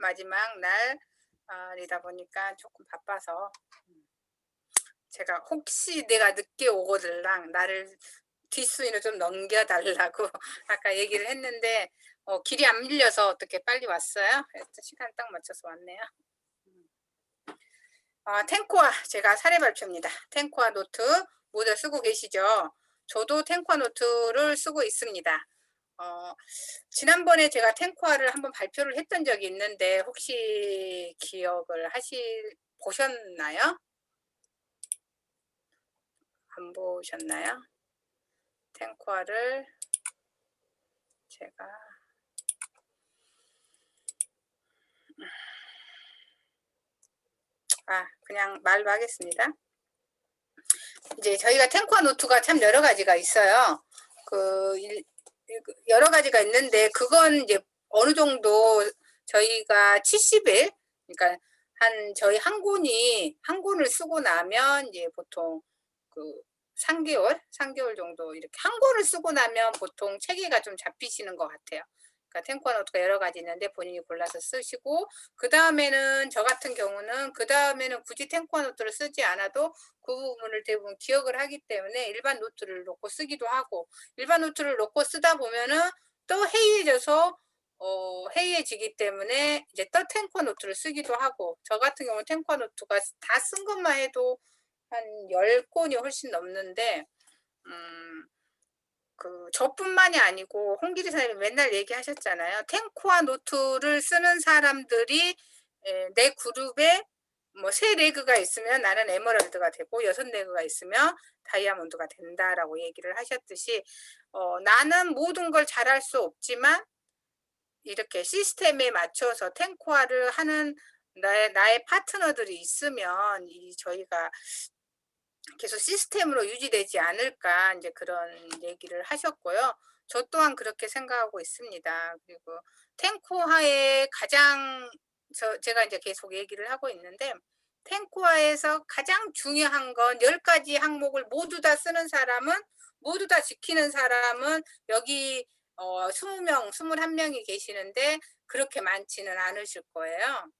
마지막 날이다 보니까 조금 바빠서 제가 혹시 내가 늦게 오거들랑 나를 뒷수위로 좀 넘겨 달라고 아까 얘기를 했는데 길이 안 밀려서 어떻게 빨리 왔어요. 그래서 시간 딱 맞춰서 왔네요. 탱코와 제가 사례 발표입니다. 탱코와 노트 모두 쓰고 계시죠? 저도 탱코와 노트를 쓰고 있습니다. 지난번에 제가 탱코아를 한번 발표를 했던 적이 있는데 혹시 기억을 보셨나요? 안 보셨나요? 탱코아를 제가 그냥 말로 하겠습니다. 이제 저희가 탱코아 노트가 참 여러 가지가 있어요. 여러 가지가 있는데 그건 이제 어느 정도 저희가 70일 그러니까 저희 한 권을 쓰고 나면 이제 보통 3개월 정도 이렇게 한 권을 쓰고 나면 보통 체계가 좀 잡히시는 것 같아요. 그러니까 탱코아 노트가 여러 가지 있는데 본인이 골라서 쓰시고 그 다음에는 저 같은 경우는 굳이 탱코아 노트를 쓰지 않아도 그 부분을 대부분 기억을 하기 때문에 일반 노트를 놓고 쓰기도 하고 일반 노트를 놓고 쓰다 보면은 또 해이해지기 때문에 이제 또 탱코아 노트를 쓰기도 하고 저 같은 경우는 탱코아 노트가 다 쓴 것만 해도 한 10권이 훨씬 넘는데 저뿐만이 아니고 홍길이 선생님이 맨날 얘기하셨잖아요. 탱코아 노트를 쓰는 사람들이 내 그룹에 뭐 3레그가 있으면 나는 에메랄드가 되고 6레그가 있으면 다이아몬드가 된다라고 얘기를 하셨듯이 나는 모든 걸 잘할 수 없지만 이렇게 시스템에 맞춰서 탱코아를 하는 나의 파트너들이 있으면 저희가 계속 시스템으로 유지되지 않을까 이제 그런 얘기를 하셨고요. 저 또한 그렇게 생각하고 있습니다. 그리고 탱코아의 제가 이제 계속 얘기를 하고 있는데 탱코아에서 가장 중요한 건 10가지 항목을 모두 다 쓰는 사람은 모두 다 지키는 사람은 여기 20명, 21명이 계시는데 그렇게 많지는 않으실 거예요.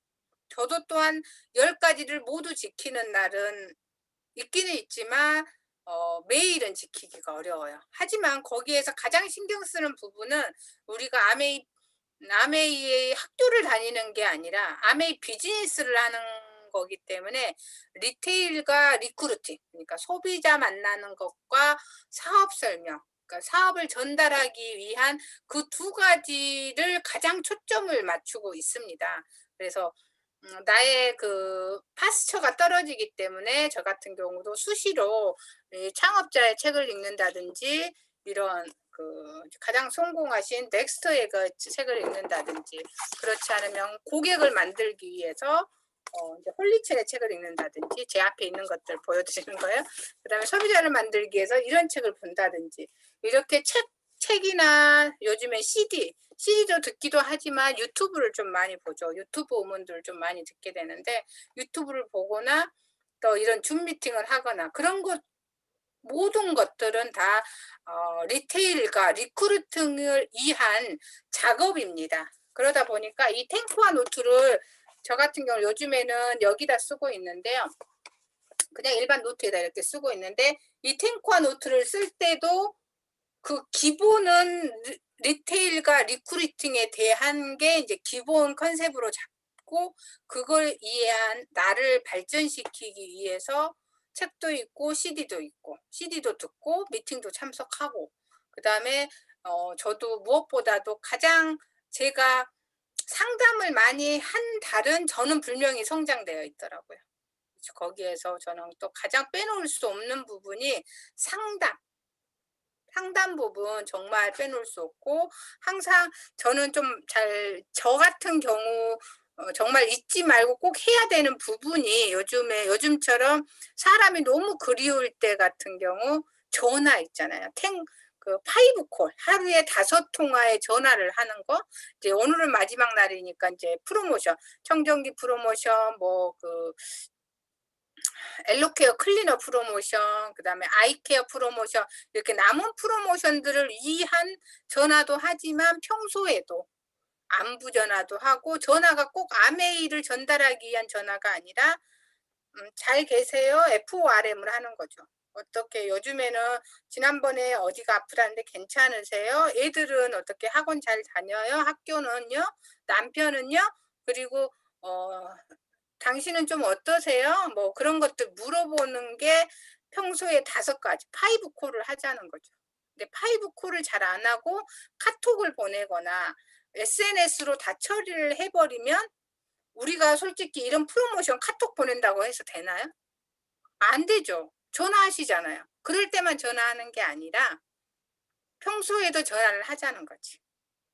저도 또한 10가지를 모두 지키는 날은 있기는 있지만 매일은 지키기가 어려워요. 하지만 거기에서 가장 신경 쓰는 부분은 우리가 아메이의 학교를 다니는 게 아니라 아메이 비즈니스를 하는 거기 때문에 리테일과 리크루팅 그러니까 소비자 만나는 것과 사업 설명 그러니까 사업을 전달하기 위한 그 2가지를 가장 초점을 맞추고 있습니다. 그래서 나의 파스처가 떨어지기 때문에 저 같은 경우도 수시로 창업자의 책을 읽는다든지 이런 가장 성공하신 넥스트의 책을 읽는다든지 그렇지 않으면 고객을 만들기 위해서 이제 홀리첼의 책을 읽는다든지 제 앞에 있는 것들 보여드리는 거예요. 그다음에 소비자를 만들기 위해서 이런 책을 본다든지 이렇게 책이나 요즘에 CD도 듣기도 하지만 유튜브를 좀 많이 보죠. 유튜브 음원들을 좀 많이 듣게 되는데 유튜브를 보거나 또 이런 줌 미팅을 하거나 그런 모든 것들은 다 리테일과 리크루팅을 위한 작업입니다. 그러다 보니까 이 탱코아 노트를 저 같은 경우 요즘에는 여기다 쓰고 있는데요. 그냥 일반 노트에다 이렇게 쓰고 있는데 이 탱코아 노트를 쓸 때도 기본은 리테일과 리크루팅에 대한 게 이제 기본 컨셉으로 잡고 그걸 이해한 나를 발전시키기 위해서 책도 읽고 CD도 듣고 미팅도 참석하고 그다음에 저도 무엇보다도 가장 제가 상담을 많이 한 달은 저는 분명히 성장되어 있더라고요. 거기에서 저는 또 가장 빼놓을 수 없는 부분이 상담 부분 정말 빼놓을 수 없고 항상 저는 저 같은 경우 정말 잊지 말고 꼭 해야 되는 부분이 요즘처럼 사람이 너무 그리울 때 같은 경우 전화 있잖아요. 5콜 하루에 5통화의 전화를 하는 거. 이제 오늘은 마지막 날이니까 이제 프로모션, 청정기 프로모션 엘로케어 클리너 프로모션, 그다음에 아이케어 프로모션 이렇게 남은 프로모션들을 위한 전화도 하지만 평소에도 안부 전화도 하고 전화가 꼭 아메이를 전달하기 위한 전화가 아니라 "잘 계세요?" FORM을 하는 거죠. 어떻게 요즘에는 "지난번에 어디가 아프다는데 괜찮으세요? 애들은 어떻게 학원 잘 다녀요? 학교는요? 남편은요?" 그리고 어 "당신은 좀 어떠세요?" 뭐 그런 것들 물어보는 게 평소에 5가지 5 콜을 하자는 거죠. 근데 5 콜을 잘 안 하고 카톡을 보내거나 SNS로 다 처리를 해 버리면 우리가 솔직히 이런 프로모션 카톡 보낸다고 해서 되나요? 안 되죠. 전화하시잖아요. 그럴 때만 전화하는 게 아니라 평소에도 전화를 하자는 거지.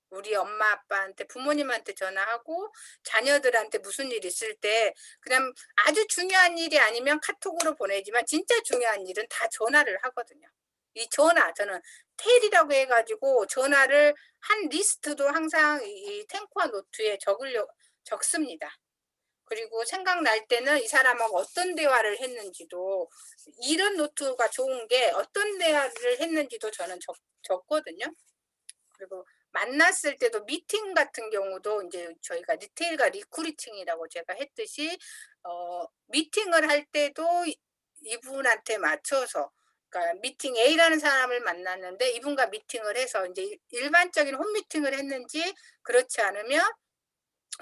우리 엄마 아빠한테 부모님한테 전화하고 자녀들한테 무슨 일 있을 때 그냥 아주 중요한 일이 아니면 카톡으로 보내지만 진짜 중요한 일은 다 전화를 하거든요. 이 전화 저는 텔이라고 해 가지고 전화를 한 리스트도 항상 이 탱크와 노트에 적습니다. 그리고 생각날 때는 이 사람하고 어떤 대화를 했는지도 이런 노트가 좋은 게 어떤 대화를 했는지도 저는 적거든요. 그리고 만났을 때도 미팅 같은 경우도 이제 저희가 리테일과 리크루팅이라고 제가 했듯이 미팅을 할 때도 이분한테 맞춰서 그러니까 미팅 A라는 사람을 만났는데 이분과 미팅을 해서 이제 일반적인 홈미팅을 했는지 그렇지 않으면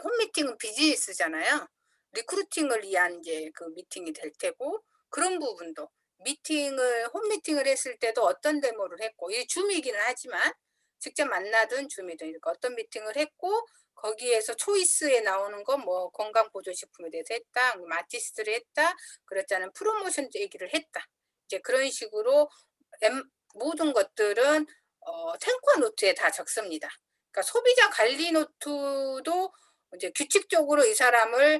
홈미팅은 비즈니스잖아요. 리크루팅을 위한 이제 그 미팅이 될 테고 그런 부분도 홈미팅을 했을 때도 어떤 데모를 했고 이게 줌이기는 하지만 직접 만나든 줌이든 이렇게 어떤 미팅을 했고 거기에서 초이스에 나오는 건 뭐 건강보조식품에 대해서 했다. 뭐 아티스트를 했다. 그렇지 않은 프로모션 얘기를 했다. 이제 그런 식으로 엠 모든 것들은 탱커 노트에 다 적습니다. 그러니까 소비자 관리 노트도 이제 규칙적으로 이 사람을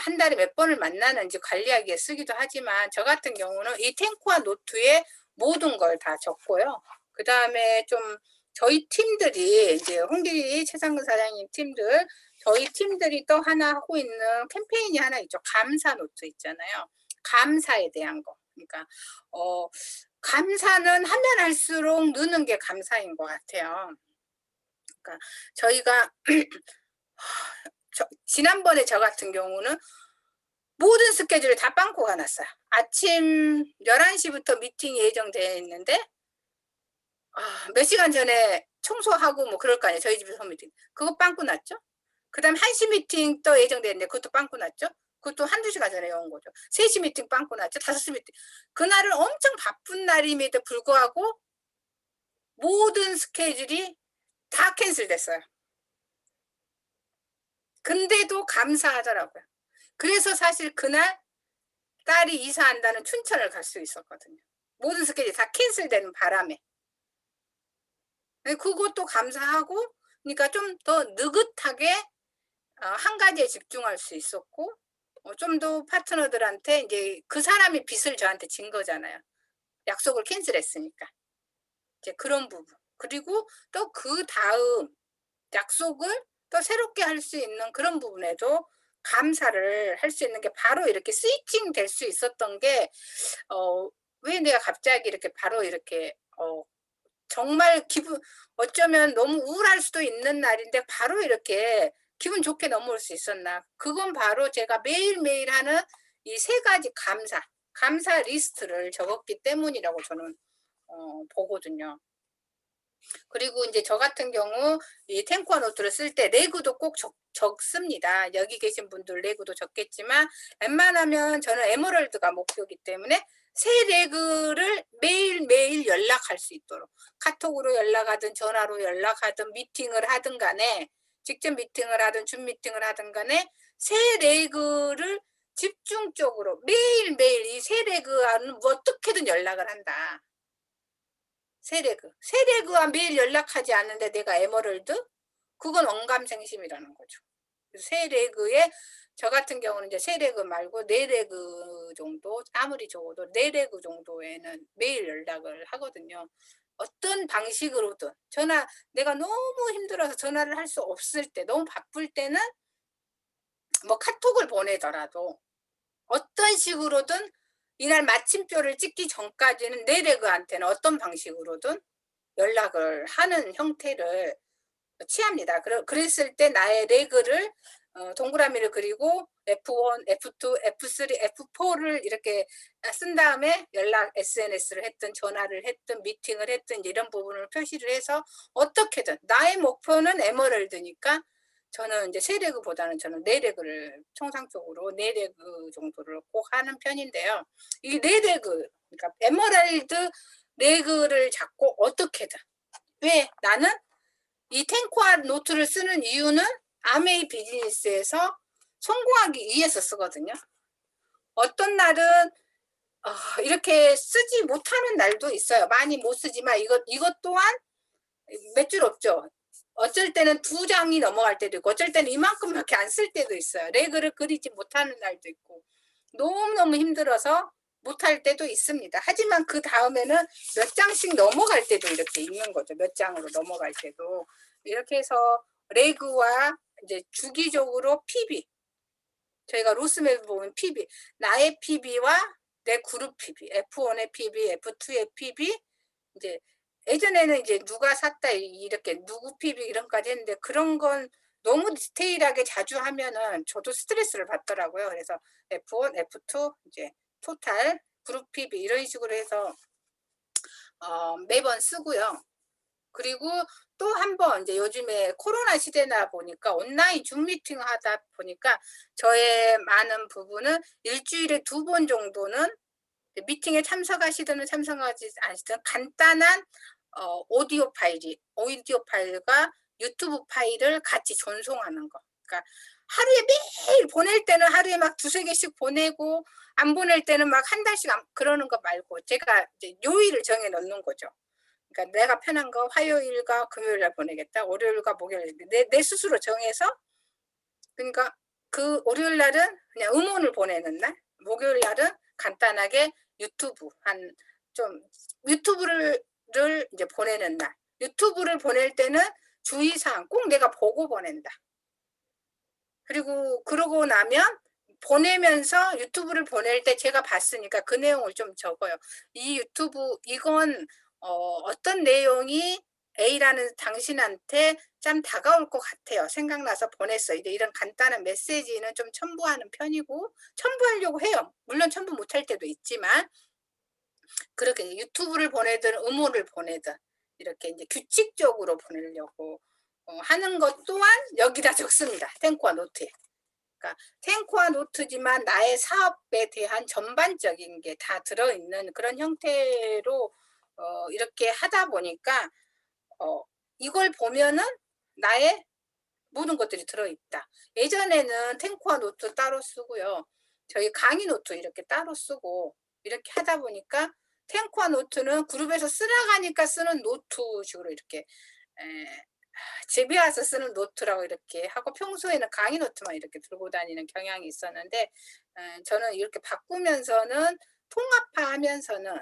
한 달에 몇 번을 만나는지 관리하기 위해 쓰기도 하지만 저 같은 경우는 이 탱크와 노트에 모든 걸 다 적고요. 그다음에 좀 저희 팀들이 이제 홍길이 최상근 사장님 팀들 저희 팀들이 또 하나 하고 있는 캠페인이 하나 있죠. 감사 노트 있잖아요. 감사에 대한 거. 그러니까 어 감사는 하면 할수록 느는 게 감사인 것 같아요. 그러니까 저희가 지난번에 저 같은 경우는 모든 스케줄을 다 빵꾸가 났어요. 아침 11시 부터 미팅이 예정되어 있는데 몇 시간 전에 청소하고 뭐 그럴 거 아니에요. 저희 집에서 미팅. 그거 빵꾸 났죠. 그다음에 1시 미팅 또 예정돼 있는데 그것도 빵꾸 났죠. 그것도 1-2 시간 전에 온 거죠. 3시 미팅 빵꾸 났죠. 5시 미팅. 그날은 엄청 바쁜 날임에도 불구하고 모든 스케줄이 다 캔슬됐어요. 근데도 감사하더라고요. 그래서 사실 그날 딸이 이사한다는 춘천을 갈 수 있었거든요. 모든 스케줄이 다 캔슬되는 바람에. 예 그것도 감사하고 그러니까 좀 더 느긋하게 한 가지에 집중할 수 있었고 좀 더 파트너들한테 인제 그 사람이 빚을 저한테 진 거잖아요. 약속을 캔슬했으니까. 이제 그런 부분. 그리고 또 그다음 약속을 또 새롭게 할 수 있는 그런 부분에도 감사를 할 수 있는 게 바로 이렇게 스위칭 될 수 있었던 게 왜 내가 갑자기 이렇게 바로 이렇게 정말 기분 어쩌면 너무 우울할 수도 있는 날인데 바로 이렇게 기분 좋게 넘어올 수 있었나. 그건 바로 제가 매일매일 하는 이 3가지 감사 리스트를 적었기 때문이라고 저는 보거든요. 그리고 이제 저 같은 경우 이 탱커 노트를 쓸 때 레그도 꼭 적습니다. 여기 계신 분들 레그도 적겠지만 웬만하면 저는 에메랄드가 목표이기 때문에 새 레그를 매일매일 연락할 수 있도록 카톡으로 연락하든 전화로 연락하든 미팅을 하든 간에 직접 미팅을 하든 줌 미팅을 하든 간에 새 레그를 집중적으로 매일매일 이 새 레그와는 어떻게든 연락을 한다. 세레그. 세레그와 매일 연락하지 않는데 내가 에메랄드? 그건 언감생심이라는 거죠. 세레그에 저 같은 경우는 이제 세레그 말고 4레그 정도 아무리 적어도 4레그 정도에는 매일 연락을 하거든요. 어떤 방식으로든 내가 너무 힘들어서 전화를 할 수 없을 때 너무 바쁠 때는 뭐 카톡을 보내더라도 어떤 식으로든 이날 마침표를 찍기 전까지는 4레그한테는 어떤 방식으로든 연락을 하는 형태를 취합니다. 그랬을 때 나의 레그를 동그라미를 그리고 F1, F2, F3, F4를 이렇게 쓴 다음에 연락 SNS를 했든 전화를 했든 미팅을 했든 이런 부분을 표시를 해서 어떻게든 나의 목표는 에메랄드니까 저는 이제 3레그보다는 저는 4레그를 통상적으로 4레그 정도를 꼭 하는 편인데요. 이 4레그 그러니까 에메랄드 레그를 잡고 어떻게든 왜 나는 이 탱크와 노트를 쓰는 이유는 아메이 비즈니스에서 성공하기 위해서 쓰거든요. 어떤 날은 이렇게 쓰지 못하는 날도 있어요. 많이 못 쓰지만 이것 또한 몇 줄 없죠. 어쩔 때는 2장이 넘어갈 때도 있고 어쩔 때는 이만큼밖에 안 쓸 때도 있어요. 레그를 그리지 못하는 날도 있고 너무너무 힘들어서 못할 때도 있습니다. 하지만 그 다음에는 몇 장씩 넘어갈 때도 이렇게 있는 거죠. 몇 장으로 넘어갈 때도. 이렇게 해서 레그와 이제 주기적으로 PB, 저희가 로스맵 보면 PB, 나의 PB와 내 그룹 PB, F1의 PB, F2의 PB, 이제 예전에는 이제 누가 샀다 이렇게 누구 PB 이런까지 했는데 그런 건 너무 디테일하게 자주 하면은 저도 스트레스를 받더라고요. 그래서 F1, F2 이제 토탈 그룹 PB 이런 식으로 해서 매번 쓰고요. 그리고 또 한 번 이제 요즘에 코로나 시대나 보니까 온라인 줌 미팅 하다 보니까 저의 많은 부분은 일주일에 2번 정도는 미팅에 참석하시든 참석하지 않으시든 간단한 오디오 파일과 유튜브 파일을 같이 전송하는 거. 그러니까 하루에 매일 보낼 때는 하루에 막 2-3개씩 보내고 안 보낼 때는 막 한 달씩 그러는 거 말고 제가 이제 요일을 정해 놓는 거죠. 그러니까 내가 편한 거 화요일과 금요일 날 보내겠다. 월요일과 목요일 내 스스로 정해서 그러니까 그 월요일 날은 그냥 음원을 보내는 날, 목요일 날은 간단하게 유튜브 좀 유튜브를 이제 보내는 날. 유튜브를 보낼 때는 주의사항 꼭 내가 보고 보낸다. 그리고 그러고 나면 보내면서 유튜브를 보낼 때 제가 봤으니까 그 내용을 좀 적어요. 이 유튜브 이건 어떤 내용이 A라는 당신한테 참 다가올 것 같아요. 생각나서 보냈어요. 이런 간단한 메시지는 좀 첨부하는 편이고 첨부하려고 해요. 물론 첨부 못할 때도 있지만 그렇게 유튜브를 보내든 음원을 보내든 이렇게 이제 규칙적으로 보내려고 하는 것 또한 여기다 적습니다. 탱크와 노트에. 그러니까 탱크와 노트지만 나의 사업에 대한 전반적인 게 다 들어있는 그런 형태로 이렇게 하다 보니까 이걸 보면은 나의 모든 것들이 들어있다. 예전에는 탱크와 노트 따로 쓰고요. 저희 강의 노트 이렇게 따로 쓰고 이렇게 하다 보니까 탱크와 노트는 그룹에서 쓰라가니까 쓰는 노트식으로 이렇게 집에 와서 쓰는 노트라고 이렇게 하고 평소에는 강의 노트만 이렇게 들고 다니는 경향이 있었는데 저는 이렇게 바꾸면서는 통합화하면서는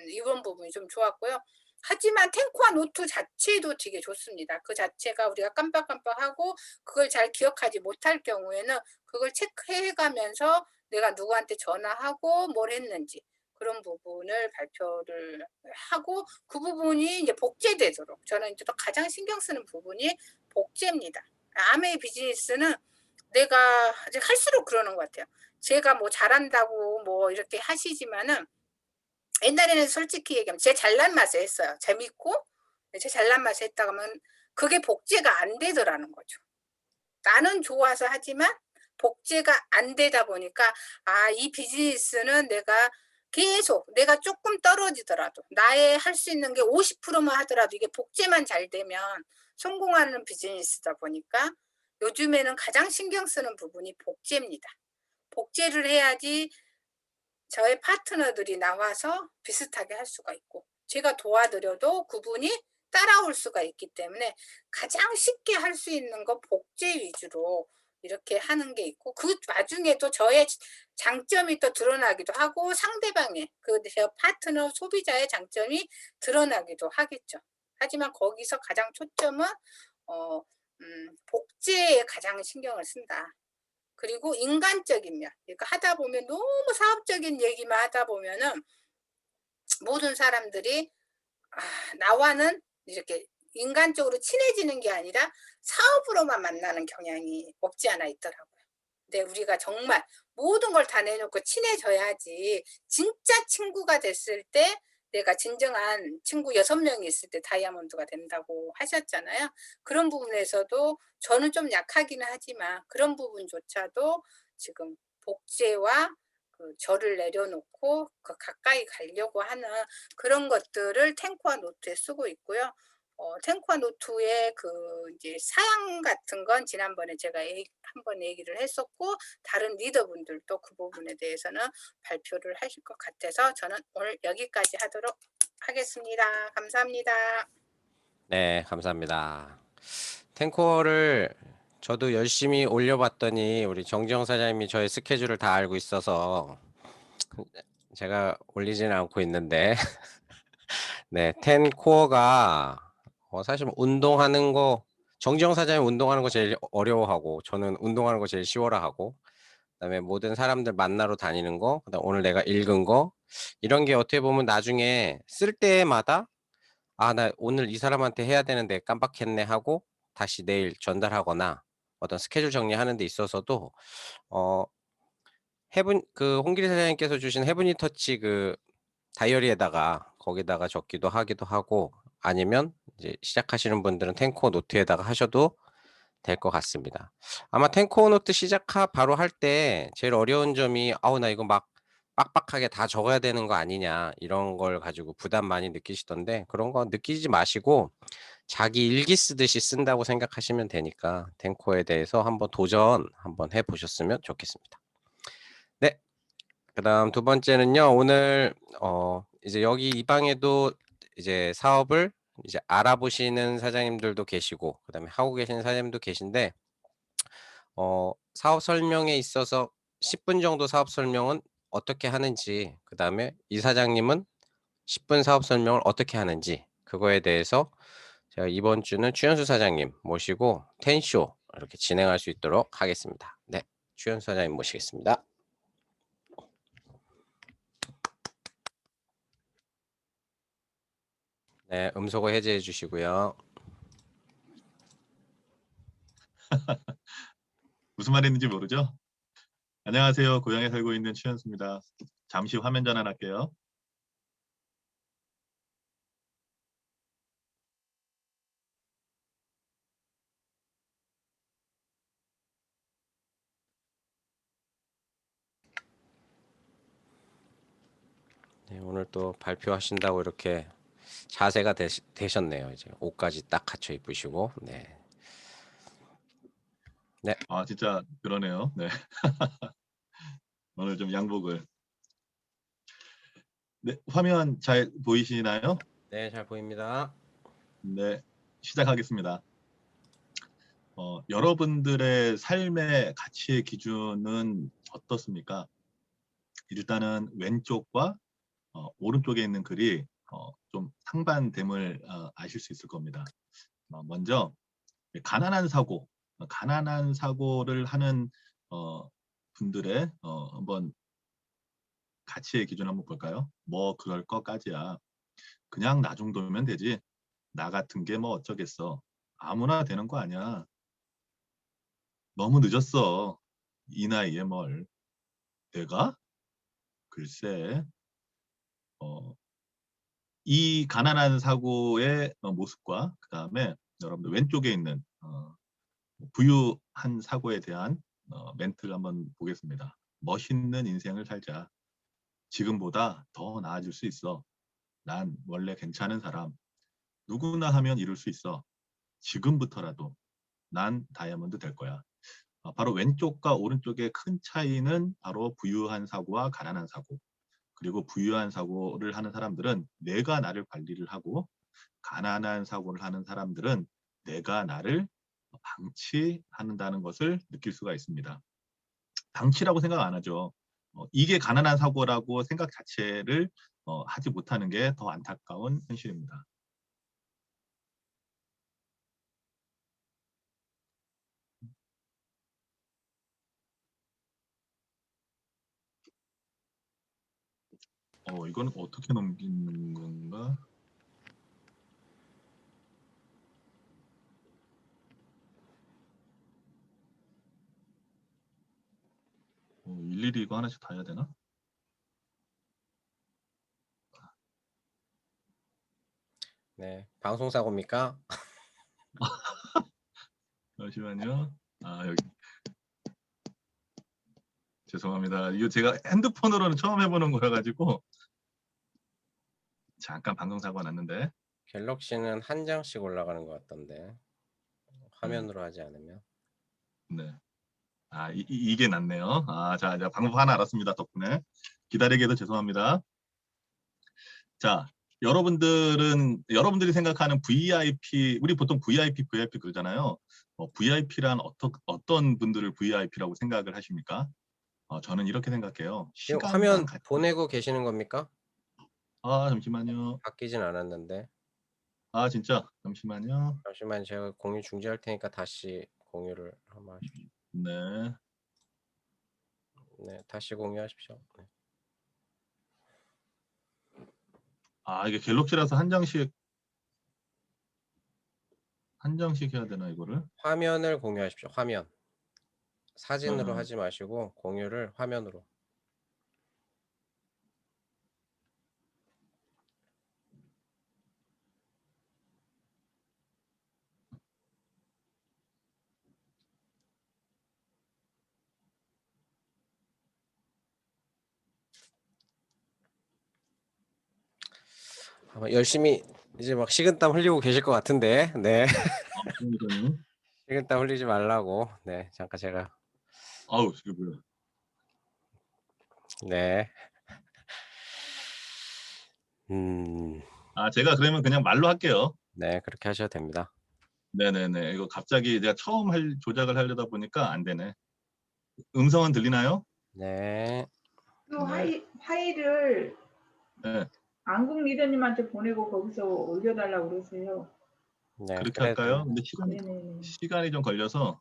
이런 부분이 좀 좋았고요. 하지만 탱크와 노트 자체도 되게 좋습니다. 그 자체가 우리가 깜빡깜빡하고 그걸 잘 기억하지 못할 경우에는 그걸 체크해 가면서 내가 누구한테 전화하고 뭘 했는지 그런 부분을 발표를 하고 그 부분이 이제 복제되도록 저는 이제 또 가장 신경 쓰는 부분이 복제입니다. 아메이 비즈니스는 내가 이제 할수록 그러는 것 같아요. 제가 뭐 잘한다고 뭐 이렇게 하시지만은 옛날에는 솔직히 얘기하면 제 잘난 맛에 했어요. 재밌고 제 잘난 맛에 했다 그러면 그게 복제가 안 되더라는 거죠. 나는 좋아서 하지만 복제가 안 되다 보니까 이 비즈니스는 내가 조금 떨어지더라도 나의 할 수 있는 게 50%만 하더라도 이게 복제만 잘 되면 성공하는 비즈니스다 보니까 요즘에는 가장 신경 쓰는 부분이 복제입니다. 복제를 해야지 저의 파트너들이 나와서 비슷하게 할 수가 있고 제가 도와드려도 그분이 따라올 수가 있기 때문에 가장 쉽게 할 수 있는 거 복제 위주로 이렇게 하는 게 있고 그 와중에도 저의 장점이 또 드러나기도 하고 상대방의 제 파트너 소비자의 장점이 드러나기도 하겠죠. 하지만 거기서 가장 초점은 복제에 가장 신경을 쓴다. 그리고 인간적인 면. 그러니까 하다 보면 너무 사업적인 얘기만 하다 보면은 모든 사람들이 나와는 이렇게 인간적으로 친해지는 게 아니라 사업으로만 만나는 경향이 없지 않아 있더라고요. 근데 우리가 정말 모든 걸 다 내놓고 친해져야지 진짜 친구가 됐을 때 내가 진정한 친구 6명이 있을 때 다이아몬드가 된다고 하셨잖아요. 그런 부분에서도 저는 좀 약하기는 하지만 그런 부분조차도 지금 복제와 그 저를 내려놓고 그 가까이 가려고 하는 그런 것들을 탱크와 노트에 쓰고 있고요. 탱크와 노트의 그 이제 사양 같은 건 지난번에 제가 한번 얘기를 했었고 다른 리더분들도 그 부분에 대해서는 발표를 하실 것 같아서 저는 오늘 여기까지 하도록 하겠습니다. 감사합니다. 네, 감사합니다. 탱코를 저도 열심히 올려봤더니 우리 정지영 사장님이 저의 스케줄을 다 알고 있어서 제가 올리지는 않고 있는데 네, 10코어가 사실 뭐 운동하는 거 정지영 사장님 운동하는 거 제일 어려워하고 저는 운동하는 거 제일 쉬워라하고 그다음에 모든 사람들 만나러 다니는 거, 그다음 오늘 내가 읽은 거 이런 게 어떻게 보면 나중에 쓸 때마다 아, 나 오늘 이 사람한테 해야 되는데 깜빡했네 하고 다시 내일 전달하거나 어떤 스케줄 정리하는 데 있어서도 어 해븐 그 홍길이 사장님께서 주신 헤브니 터치 그 다이어리에다가 거기다가 적기도 하기도 하고 아니면 이제 시작하시는 분들은 탱코 노트에다가 하셔도 될 것 같습니다. 아마 탱코 노트 바로 할 때 제일 어려운 점이 '아우 나 이거 막 빡빡하게 다 적어야 되는 거 아니냐.' 이런 걸 가지고 부담 많이 느끼시던데 그런 거 느끼지 마시고 자기 일기 쓰듯이 쓴다고 생각하시면 되니까 탱코에 대해서 한번 도전 한번 해 보셨으면 좋겠습니다. 네. 그다음 두 번째는요. 오늘 이제 여기 이 방에도 이제 사업을 이제 알아보시는 사장님들도 계시고 그다음에 하고 계시는 사장님도 계신데 사업 설명에 있어서 10분 정도 사업 설명은 어떻게 하는지 그다음에 이 사장님은 10분 사업 설명을 어떻게 하는지 그거에 대해서 제가 이번 주는 추현수 사장님 모시고 텐쇼 이렇게 진행할 수 있도록 하겠습니다. 네. 추현수 사장님 모시겠습니다. 네. 음소거 해제해 주시고요. 무슨 말했는지 모르죠? 안녕하세요. 고향에 살고 있는 최현수입니다. 잠시 화면 전환할게요. 네. 오늘 또 발표하신다고 이렇게 자세가 되셨네요. 이제 옷까지 딱 갖춰 입으시고. 네. 네. 아, 진짜 그러네요. 네. 오늘 좀 양복을. 네, 화면 잘 보이시나요? 네. 잘 보입니다. 네, 시작하겠습니다. 여러분들의 삶의 가치의 기준은 어떻습니까? 일단은 왼쪽과 오른쪽에 있는 글이 좀 상반됨을 아실 수 있을 겁니다. 먼저 가난한 사고, 가난한 사고를 하는 어, 분들의 한번 가치의 기준 한번 볼까요? 뭐 그럴 것까지야. 그냥 나 정도면 되지. 나 같은 게 뭐 어쩌겠어. 아무나 되는 거 아니야. 너무 늦었어. 이 나이에 뭘. 내가? 글쎄. 어, 이 가난한 사고의 모습과 그 다음에 여러분들 왼쪽에 있는 부유한 사고에 대한 멘트를 한번 보겠습니다. 멋있는 인생을 살자. 지금보다 더 나아질 수 있어. 난 원래 괜찮은 사람. 누구나 하면 이룰 수 있어. 지금부터라도 난 다이아몬드 될 거야. 바로 왼쪽과 오른쪽의 큰 차이는 바로 부유한 사고와 가난한 사고. 그리고 부유한 사고를 하는 사람들은 내가 나를 관리를 하고 가난한 사고를 하는 사람들은 내가 나를 방치한다는 것을 느낄 수가 있습니다. 방치라고 생각 안 하죠. 이게 가난한 사고라고 생각 자체를 하지 못하는 게 더 안타까운 현실입니다. 이건 어떻게 넘기는 건가? 일일이 이거 하나씩 다 해야 되나? 네, 방송사고입니까? 잠시만요. 아, 여기. 죄송합니다. 이거 제가 핸드폰으로는 처음 해보는 거라 가지고 잠깐 방송사고가 났는데. 갤럭시는 한 장씩 올라가는 것 같던데 화면으로 하지 않으면. 네. 아, 이게 낫네요. 아, 자, 방법 하나 알았습니다. 덕분에. 기다리게 해도 죄송합니다. 자, 여러분들이 생각하는 VIP, 우리 보통 VIP 그러잖아요. VIP란 어떤 분들을 VIP라고 생각을 하십니까? 저는 이렇게 생각해요. 지금 시간당 화면 가치. 보내고 계시는 겁니까? 아, 잠시만요. 바뀌진 않았는데. 아, 진짜. 잠시만요. 잠시만 제가 공유 중지할 테니까 다시 공유를 한번 하십시오. 네. 네, 다시 공유하십시오. 네. 아, 이게 갤럭시라서 한 장씩 해야 되나, 이거를? 화면을 공유하십시오. 화면. 사진으로 어, 하지 마시고 공유를 화면으로. 아마 열심히 이제 막 식은땀 흘리고 계실 것 같은데. 네. 그러니까요. 식은땀 흘리지 말라고. 네, 잠깐 제가. 아우, 이게 뭐야. 네. 음, 아, 제가 그러면 그냥 말로 할게요. 네, 그렇게 하셔도 됩니다. 네네네. 이거 갑자기 내가 처음 조작을 하려다 보니까 안 되네. 음성은 들리나요? 네. 그 네. 파일을 네. 안국 리더님한테 보내고 거기서 올려달라고 그러세요. 네, 그렇게 그래도 할까요? 됩니다. 근데 네네. 시간이 좀 걸려서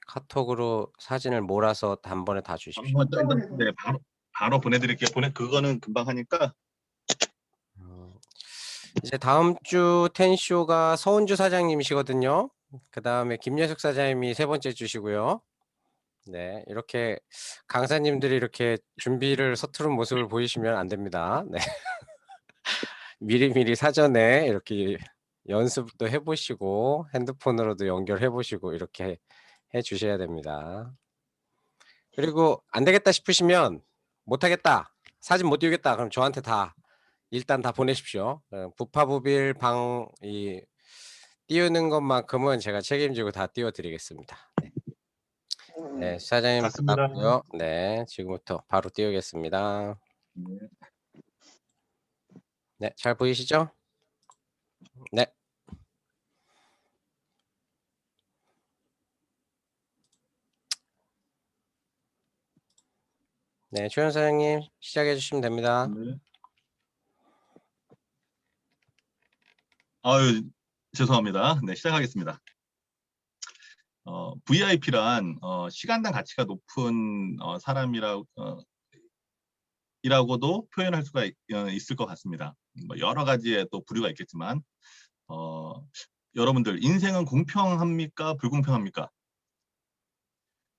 카톡으로 사진을 몰아서 단번에 다 주십시오. 한번 일단 한꺼번에 네, 바로 보내드릴게요. 그거는 금방 하니까. 이제 다음 주 텐쇼가 서은주 사장님이시거든요. 그 다음에 김예숙 사장님이 세 번째 주시고요. 네, 이렇게 강사님들이 이렇게 준비를 서투른 모습을 보이시면 안 됩니다. 네. 미리미리 사전에 이렇게 연습도 해보시고 핸드폰으로도 연결해 보시고 이렇게 해 주셔야 됩니다. 그리고 안 되겠다 싶으시면 못 하겠다, 사진 못 띄우겠다, 그럼 저한테 다 일단 다 보내십시오. 부파부빌 이 띄우는 것만큼은 제가 책임지고 다 띄워 드리겠습니다. 네. 네, 사장님 갔습니다. 반갑고요. 네, 지금부터 바로 띄우겠습니다. 네. 네, 잘 보이시죠? 네. 네, 최현 사장님 시작해 주시면 됩니다. 네. 아유, 죄송합니다. 네, 시작하겠습니다. VIP란 시간당 가치가 높은 이라고도 표현할 수가 있을 것 같습니다. 뭐 여러 가지의 또 부류가 있겠지만 여러분들 인생은 공평합니까? 불공평합니까?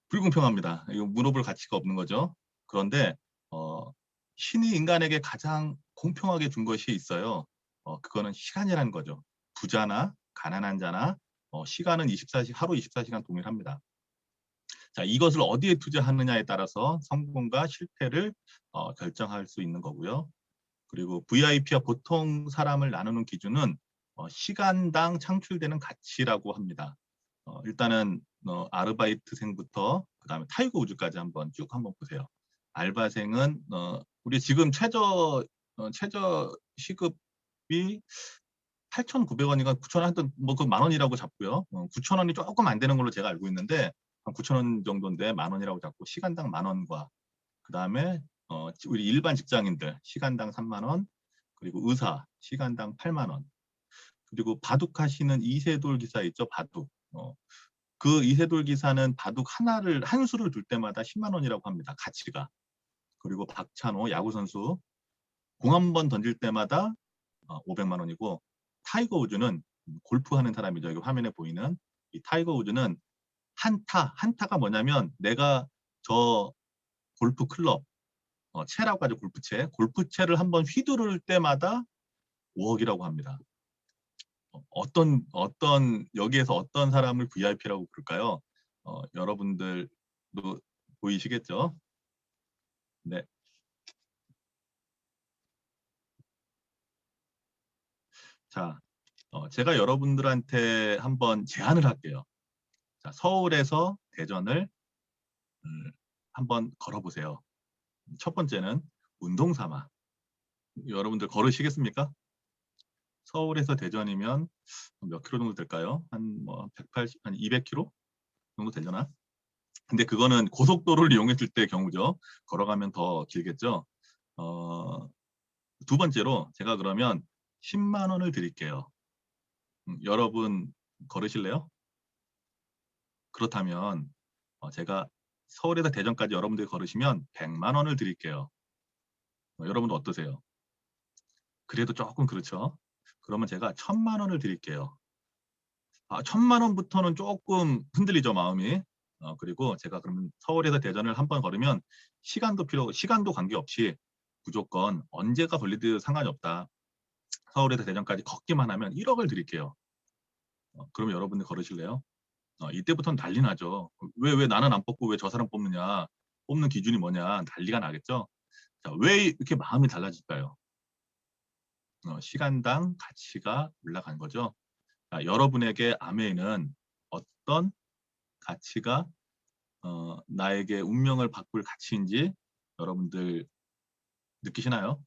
불공평합니다. 이거 물어볼 가치가 없는 거죠. 그런데 신이 인간에게 가장 공평하게 준 것이 있어요. 그거는 시간이라는 거죠. 부자나 가난한 자나 시간은 하루 24시간 동일합니다. 자, 이것을 어디에 투자하느냐에 따라서 성공과 실패를 결정할 수 있는 거고요. 그리고 VIP와 보통 사람을 나누는 기준은 시간당 창출되는 가치라고 합니다. 일단은 아르바이트생부터 그다음에 타이거 우즈까지 쭉 보세요. 알바생은 우리 지금 최저 시급이 8,900원인가 9,000원 하여튼 뭐 그 만원이라고 잡고요. 9,000원이 조금 안 되는 걸로 제가 알고 있는데 한 9,000원 정도인데 만원이라고 잡고 시간당 만원과 그다음에 우리 일반 직장인들 시간당 3만 원, 그리고 의사 시간당 8만 원, 그리고 바둑 하시는 이세돌 기사 있죠, 바둑. 그 이세돌 기사는 바둑 한 수를 둘 때마다 10만 원이라고 합니다, 가치가. 그리고 박찬호 야구 선수 공 한 번 던질 때마다 500만 원이고, 타이거 우즈는 골프하는 사람이죠. 여기 화면에 보이는 이 타이거 우즈는 한타가 뭐냐면 내가 저 골프 클럽, 채라고 하죠. 골프채를 한번 휘두를 때마다 5억이라고 합니다. 여기에서 어떤 사람을 VIP라고 부를까요? 여러분들도 보이시겠죠? 네. 자, 제가 여러분들한테 한번 제안을 할게요. 자, 서울에서 대전을 한번 걸어보세요. 첫 번째는 운동 삼아. 여러분들 걸으시겠습니까? 서울에서 대전이면 몇 킬로 정도 될까요? 한 180, 한 200킬로 정도 되려나? 근데 그거는 고속도로를 이용했을 때 경우죠. 걸어가면 더 길겠죠. 두 번째로 제가 그러면 10만 원을 드릴게요. 여러분 걸으실래요? 그렇다면 제가 서울에서 대전까지 여러분들이 걸으시면 100만 원을 드릴게요. 여러분도 어떠세요? 그래도 조금 그렇죠. 그러면 제가 1000만 원을 드릴게요. 1000만 원부터는 조금 흔들리죠, 마음이. 그리고 제가 그러면 서울에서 대전을 한번 걸으면 시간도 관계없이 무조건 언제가 걸리든 상관이 없다. 서울에서 대전까지 걷기만 하면 1억을 드릴게요. 그러면 여러분들 걸으실래요? 이때부터는 난리 나죠. 왜 나는 안 뽑고 왜 저 사람 뽑느냐. 뽑는 기준이 뭐냐. 난리가 나겠죠. 자, 왜 이렇게 마음이 달라질까요? 시간당 가치가 올라간 거죠. 자, 여러분에게 아메이는 어떤 가치가 나에게 운명을 바꿀 가치인지 여러분들 느끼시나요?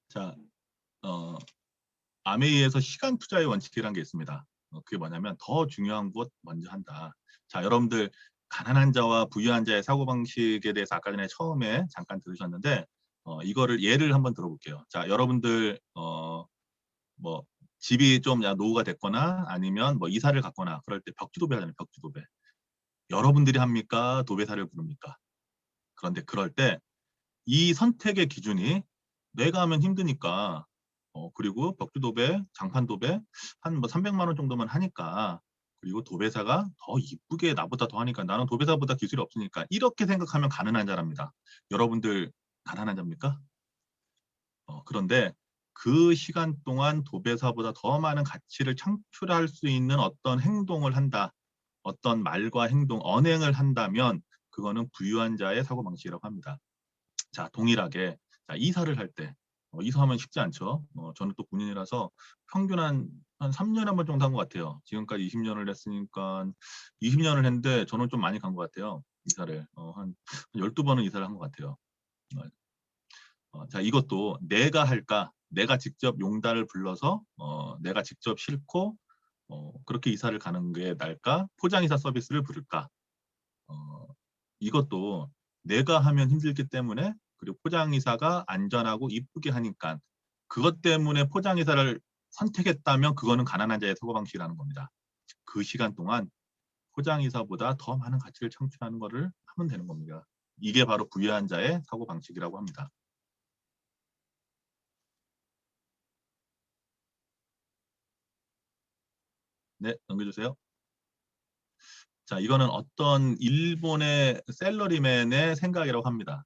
자, 아메이에서 시간 투자의 원칙이라는 게 있습니다. 그게 뭐냐면 더 중요한 것 먼저 한다. 자, 여러분들 가난한 자와 부유한 자의 사고방식에 대해서 아까 전에 처음에 잠깐 들으셨는데 이거를 예를 한번 들어볼게요. 자, 여러분들 뭐 집이 좀 노후가 됐거나 아니면 뭐 이사를 갔거나 그럴 때 벽지도배 하잖아요. 벽지도배. 여러분들이 합니까? 도배사를 부릅니까? 그런데 그럴 때 이 선택의 기준이 내가 하면 힘드니까 그리고 벽지도배, 장판도배 한 뭐 300만 원 정도만 하니까 그리고 도배사가 더 이쁘게 나보다 더 하니까 나는 도배사보다 기술이 없으니까 이렇게 생각하면 가난한 자랍니다. 여러분들 가난한 자입니까? 그런데 그 시간 동안 도배사보다 더 많은 가치를 창출할 수 있는 어떤 행동을 한다. 어떤 말과 행동, 언행을 한다면 그거는 부유한 자의 사고방식이라고 합니다. 자, 동일하게 자, 이사를 할 때 이사하면 쉽지 않죠. 저는 또 군인이라서 평균 한 3년에 한 번 정도 한 것 같아요. 지금까지 20년을 했으니까 20년을 했는데 저는 좀 많이 간 것 같아요. 이사를 한 12번은 이사를 한 것 같아요. 자, 이것도 내가 할까? 내가 직접 용달을 불러서 내가 직접 싣고 그렇게 이사를 가는 게 나을까? 포장이사 서비스를 부를까? 이것도 내가 하면 힘들기 때문에 그리고 포장이사가 안전하고 이쁘게 하니까 그것 때문에 포장이사를 선택했다면 그거는 가난한 자의 사고방식이라는 겁니다. 그 시간 동안 포장이사보다 더 많은 가치를 창출하는 것을 하면 되는 겁니다. 이게 바로 부유한 자의 사고방식이라고 합니다. 네, 넘겨주세요. 자, 이거는 어떤 일본의 셀러리맨의 생각이라고 합니다.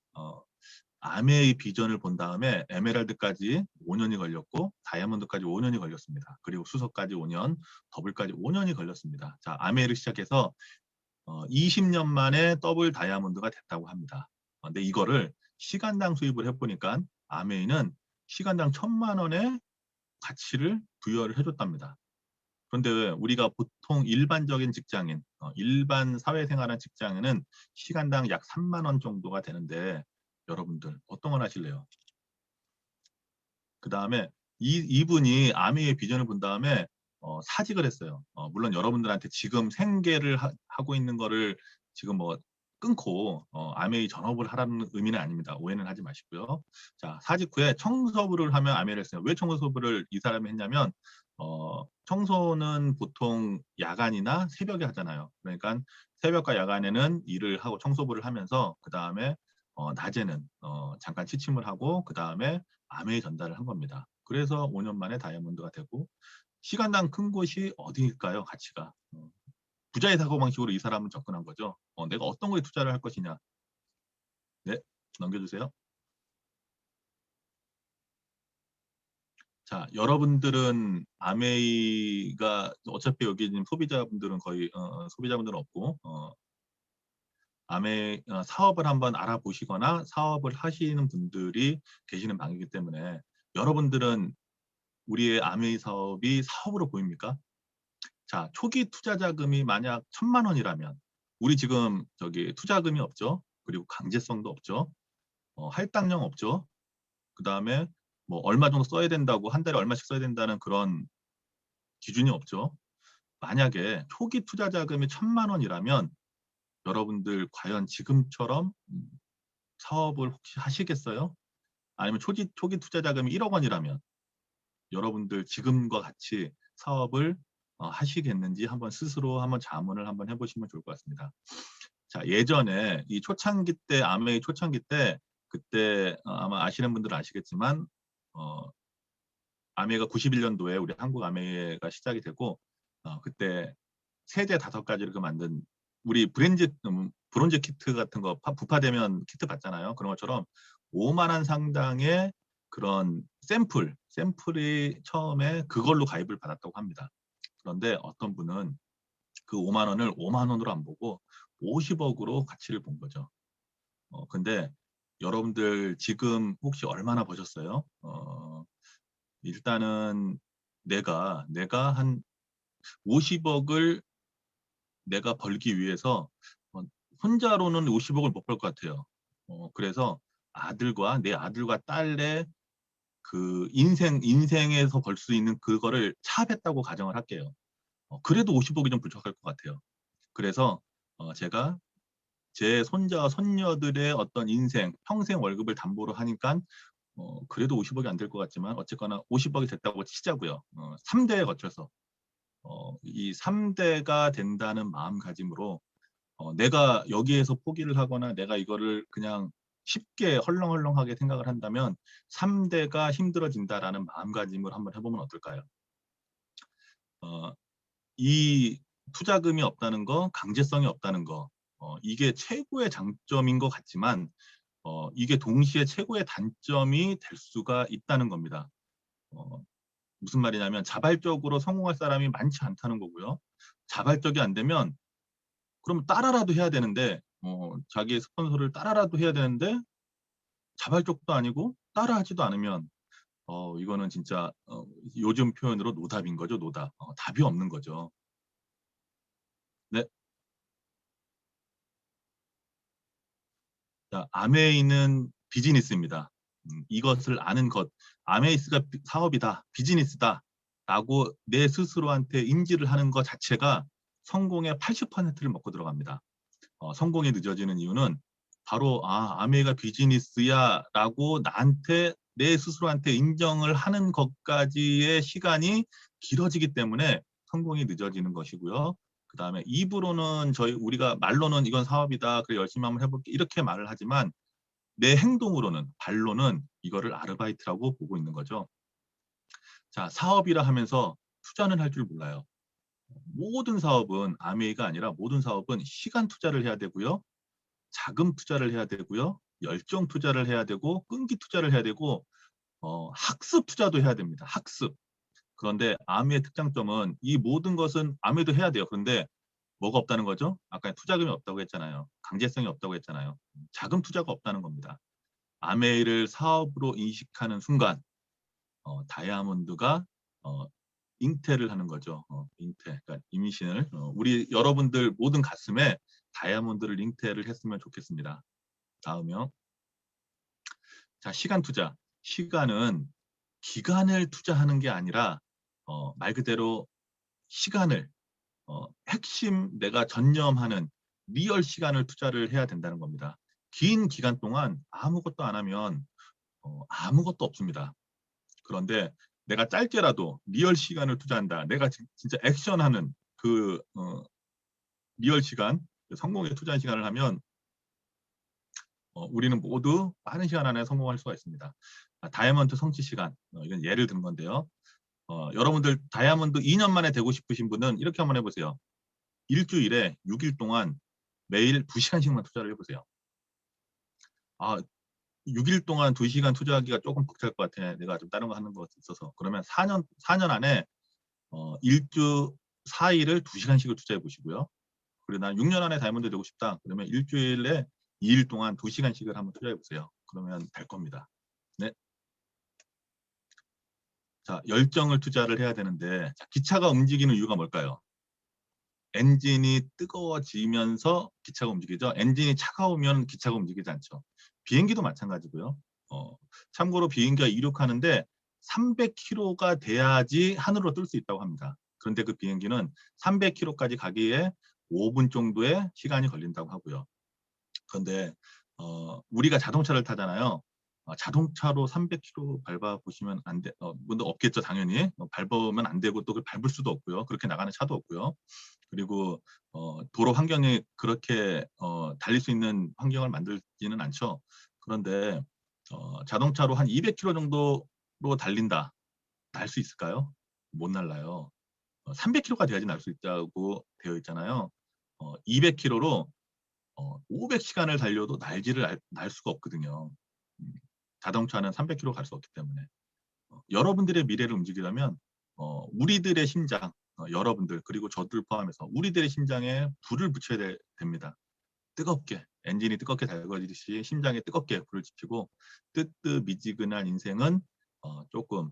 아메의 비전을 본 다음에 에메랄드까지 5년이 걸렸고 다이아몬드까지 5년이 걸렸습니다. 그리고 수석까지 5년, 더블까지 5년이 걸렸습니다. 자, 아메를 시작해서 20년 만에 더블 다이아몬드가 됐다고 합니다. 근데 이거를 시간당 수입을 해보니까 아메이는 시간당 1000만 원의 가치를 부여를 해줬답니다. 그런데 우리가 보통 일반적인 직장인, 일반 사회생활한 직장인은 시간당 약 3만 원 정도가 되는데 여러분들 어떤 걸 하실래요? 그 다음에 이분이 아메의 비전을 본 다음에 사직을 했어요. 물론 여러분들한테 지금 생계를 하고 있는 거를 지금 뭐 끊고 아메이 전업을 하라는 의미는 아닙니다. 오해는 하지 마시고요. 자, 사직 후에 청소부를 하면 아메를 했어요. 왜 청소부를 이 사람이 했냐면 청소는 보통 야간이나 새벽에 하잖아요. 그러니까 새벽과 야간에는 일을 하고 청소부를 하면서 그 다음에 낮에는 잠깐 취침을 하고 그 다음에 아메이 전달을 한 겁니다. 그래서 5년 만에 다이아몬드가 되고 시간당 큰 곳이 어디일까요? 가치가 부자의 사고방식으로 이 사람은 접근한 거죠. 내가 어떤 거에 투자를 할 것이냐. 네, 넘겨주세요. 자, 여러분들은 아메이가 어차피 여기 있는 소비자분들은 거의 소비자분들은 없고 아메이 사업을 한번 알아보시거나 사업을 하시는 분들이 계시는 방이기 때문에 여러분들은 우리의 아메이 사업이 사업으로 보입니까? 자, 초기 투자 자금이 만약 1,000만 원이라면 우리 지금 저기 투자금이 없죠. 그리고 강제성도 없죠. 할당량 없죠. 그 다음에 뭐 얼마 정도 써야 된다고 한 달에 얼마씩 써야 된다는 그런 기준이 없죠. 만약에 초기 투자 자금이 1,000만 원이라면 여러분들 과연 지금처럼 사업을 혹시 하시겠어요? 아니면 초기 투자 자금이 1억 원이라면 여러분들 지금과 같이 사업을 하시겠는지 한번 스스로 한번 자문을 한번 해보시면 좋을 것 같습니다. 자, 예전에 이 초창기 때 아메이 초창기 때 그때 아마 아시는 분들은 아시겠지만 아메이가 91년도에 우리 한국 아메이가 시작이 되고 그때 세제 5가지를 만든 우리 브론즈 키트 같은 거 부파되면 키트 받잖아요. 그런 것처럼 5만 원 상당의 그런 샘플이 처음에 그걸로 가입을 받았다고 합니다. 그런데 어떤 분은 그 5만 원을 5만 원으로 안 보고 50억으로 가치를 본 거죠. 근데 여러분들 지금 혹시 얼마나 버셨어요? 일단은 내가 한 50억을 내가 벌기 위해서 혼자로는 50억을 못 벌 것 같아요. 그래서 내 아들과 딸의 그 인생에서 벌 수 있는 그거를 차압했다고 가정을 할게요. 그래도 50억이 좀 부족할 것 같아요. 그래서 제가 제 손자와 손녀들의 어떤 평생 월급을 담보로 하니까 그래도 50억이 안 될 것 같지만 어쨌거나 50억이 됐다고 치자고요. 3대에 거쳐서 이 3대가 된다는 마음가짐으로 내가 여기에서 포기를 하거나 내가 이거를 그냥 쉽게 헐렁헐렁하게 생각을 한다면 3대가 힘들어진다라는 마음가짐을 한번 해보면 어떨까요? 이 투자금이 없다는 거, 강제성이 없다는 거, 이게 최고의 장점인 것 같지만 이게 동시에 최고의 단점이 될 수가 있다는 겁니다. 무슨 말이냐면 자발적으로 성공할 사람이 많지 않다는 거고요. 자발적이 안 되면 그럼 따라라도 해야 되는데 자기의 스폰서를 따라라도 해야 되는데 자발적도 아니고 따라하지도 않으면 이거는 진짜 요즘 표현으로 노답인 거죠. 노답. 답이 없는 거죠. 네. 자, 아메이는 비즈니스입니다. 이것을 아는 것. 아메이스가 사업이다. 비즈니스다. 라고 내 스스로한테 인지를 하는 것 자체가 성공의 80%를 먹고 들어갑니다. 성공이 늦어지는 이유는 바로 아메이가 비즈니스야 라고 내 스스로한테 인정을 하는 것까지의 시간이 길어지기 때문에 성공이 늦어지는 것이고요. 그 다음에 입으로는 우리가 말로는 이건 사업이다. 그래 열심히 한번 해볼게. 이렇게 말을 하지만 내 행동으로는 발로는 이거를 아르바이트라고 보고 있는 거죠. 자, 사업이라 하면서 투자는 할 줄 몰라요. 모든 사업은 아메이가 아니라 모든 사업은 시간 투자를 해야 되고요. 자금 투자를 해야 되고요. 열정 투자를 해야 되고 끈기 투자를 해야 되고 학습 투자도 해야 됩니다. 학습. 그런데 아메의 특장점은 이 모든 것은 아메도 해야 돼요. 그런데 뭐가 없다는 거죠? 아까 투자금이 없다고 했잖아요. 강제성이 없다고 했잖아요. 자금 투자가 없다는 겁니다. 아메이를 사업으로 인식하는 순간 다이아몬드가 잉태를 하는 거죠. 잉태, 그러니까 이미신을 우리 여러분들 모든 가슴에 다이아몬드를 잉태를 했으면 좋겠습니다. 다음이요. 자, 시간 투자. 시간은 기간을 투자하는 게 아니라 말 그대로 시간을 핵심 내가 전념하는 리얼 시간을 투자를 해야 된다는 겁니다. 긴 기간 동안 아무것도 안 하면 아무것도 없습니다. 그런데 내가 짧게라도 리얼 시간을 투자한다. 내가 진짜 액션하는 그 리얼 시간, 성공에 투자한 시간을 하면 우리는 모두 빠른 시간 안에 성공할 수가 있습니다. 다이아몬드 성취 시간, 이건 예를 든 건데요. 여러분들 다이아몬드 2년 만에 되고 싶으신 분은 이렇게 한번 해보세요. 일주일에 6일 동안 매일 2시간씩만 투자를 해보세요. 6일 동안 2시간 투자하기가 조금 벅찰 것 같아. 내가 좀 다른 거 하는 거 있어서. 그러면 4년 안에 일주 4일을 2시간씩을 투자해 보시고요. 그리고 난 6년 안에 다이아몬드 되고 싶다. 그러면 일주일에 2일 동안 2시간씩을 한번 투자해 보세요. 그러면 될 겁니다. 네. 자, 열정을 투자를 해야 되는데, 자, 기차가 움직이는 이유가 뭘까요? 엔진이 뜨거워지면서 기차가 움직이죠. 엔진이 차가우면 기차가 움직이지 않죠. 비행기도 마찬가지고요. 참고로 비행기가 이륙하는데 300km가 돼야지 하늘로 뜰 수 있다고 합니다. 그런데 그 비행기는 300km까지 가기에 5분 정도의 시간이 걸린다고 하고요. 그런데 우리가 자동차를 타잖아요. 자동차로 300km 밟아 보시면 안 돼, 뭐 없겠죠, 당연히. 밟으면 안 되고 또 그걸 밟을 수도 없고요. 그렇게 나가는 차도 없고요. 그리고 도로 환경이 그렇게 달릴 수 있는 환경을 만들지는 않죠. 그런데 자동차로 한 200km 정도로 달린다. 날 수 있을까요? 못 날라요. 300km가 돼야지 날 수 있다고 되어 있잖아요. 200km로 500시간을 달려도 날 수가 없거든요. 자동차는 300km 갈 수 없기 때문에. 여러분들의 미래를 움직이려면 우리들의 심장, 여러분들 그리고 저들 포함해서 우리들의 심장에 불을 붙여야 됩니다. 뜨겁게, 엔진이 뜨겁게 달궈지듯이 심장에 뜨겁게 불을 지피고 뜨뜻미지근한 인생은 조금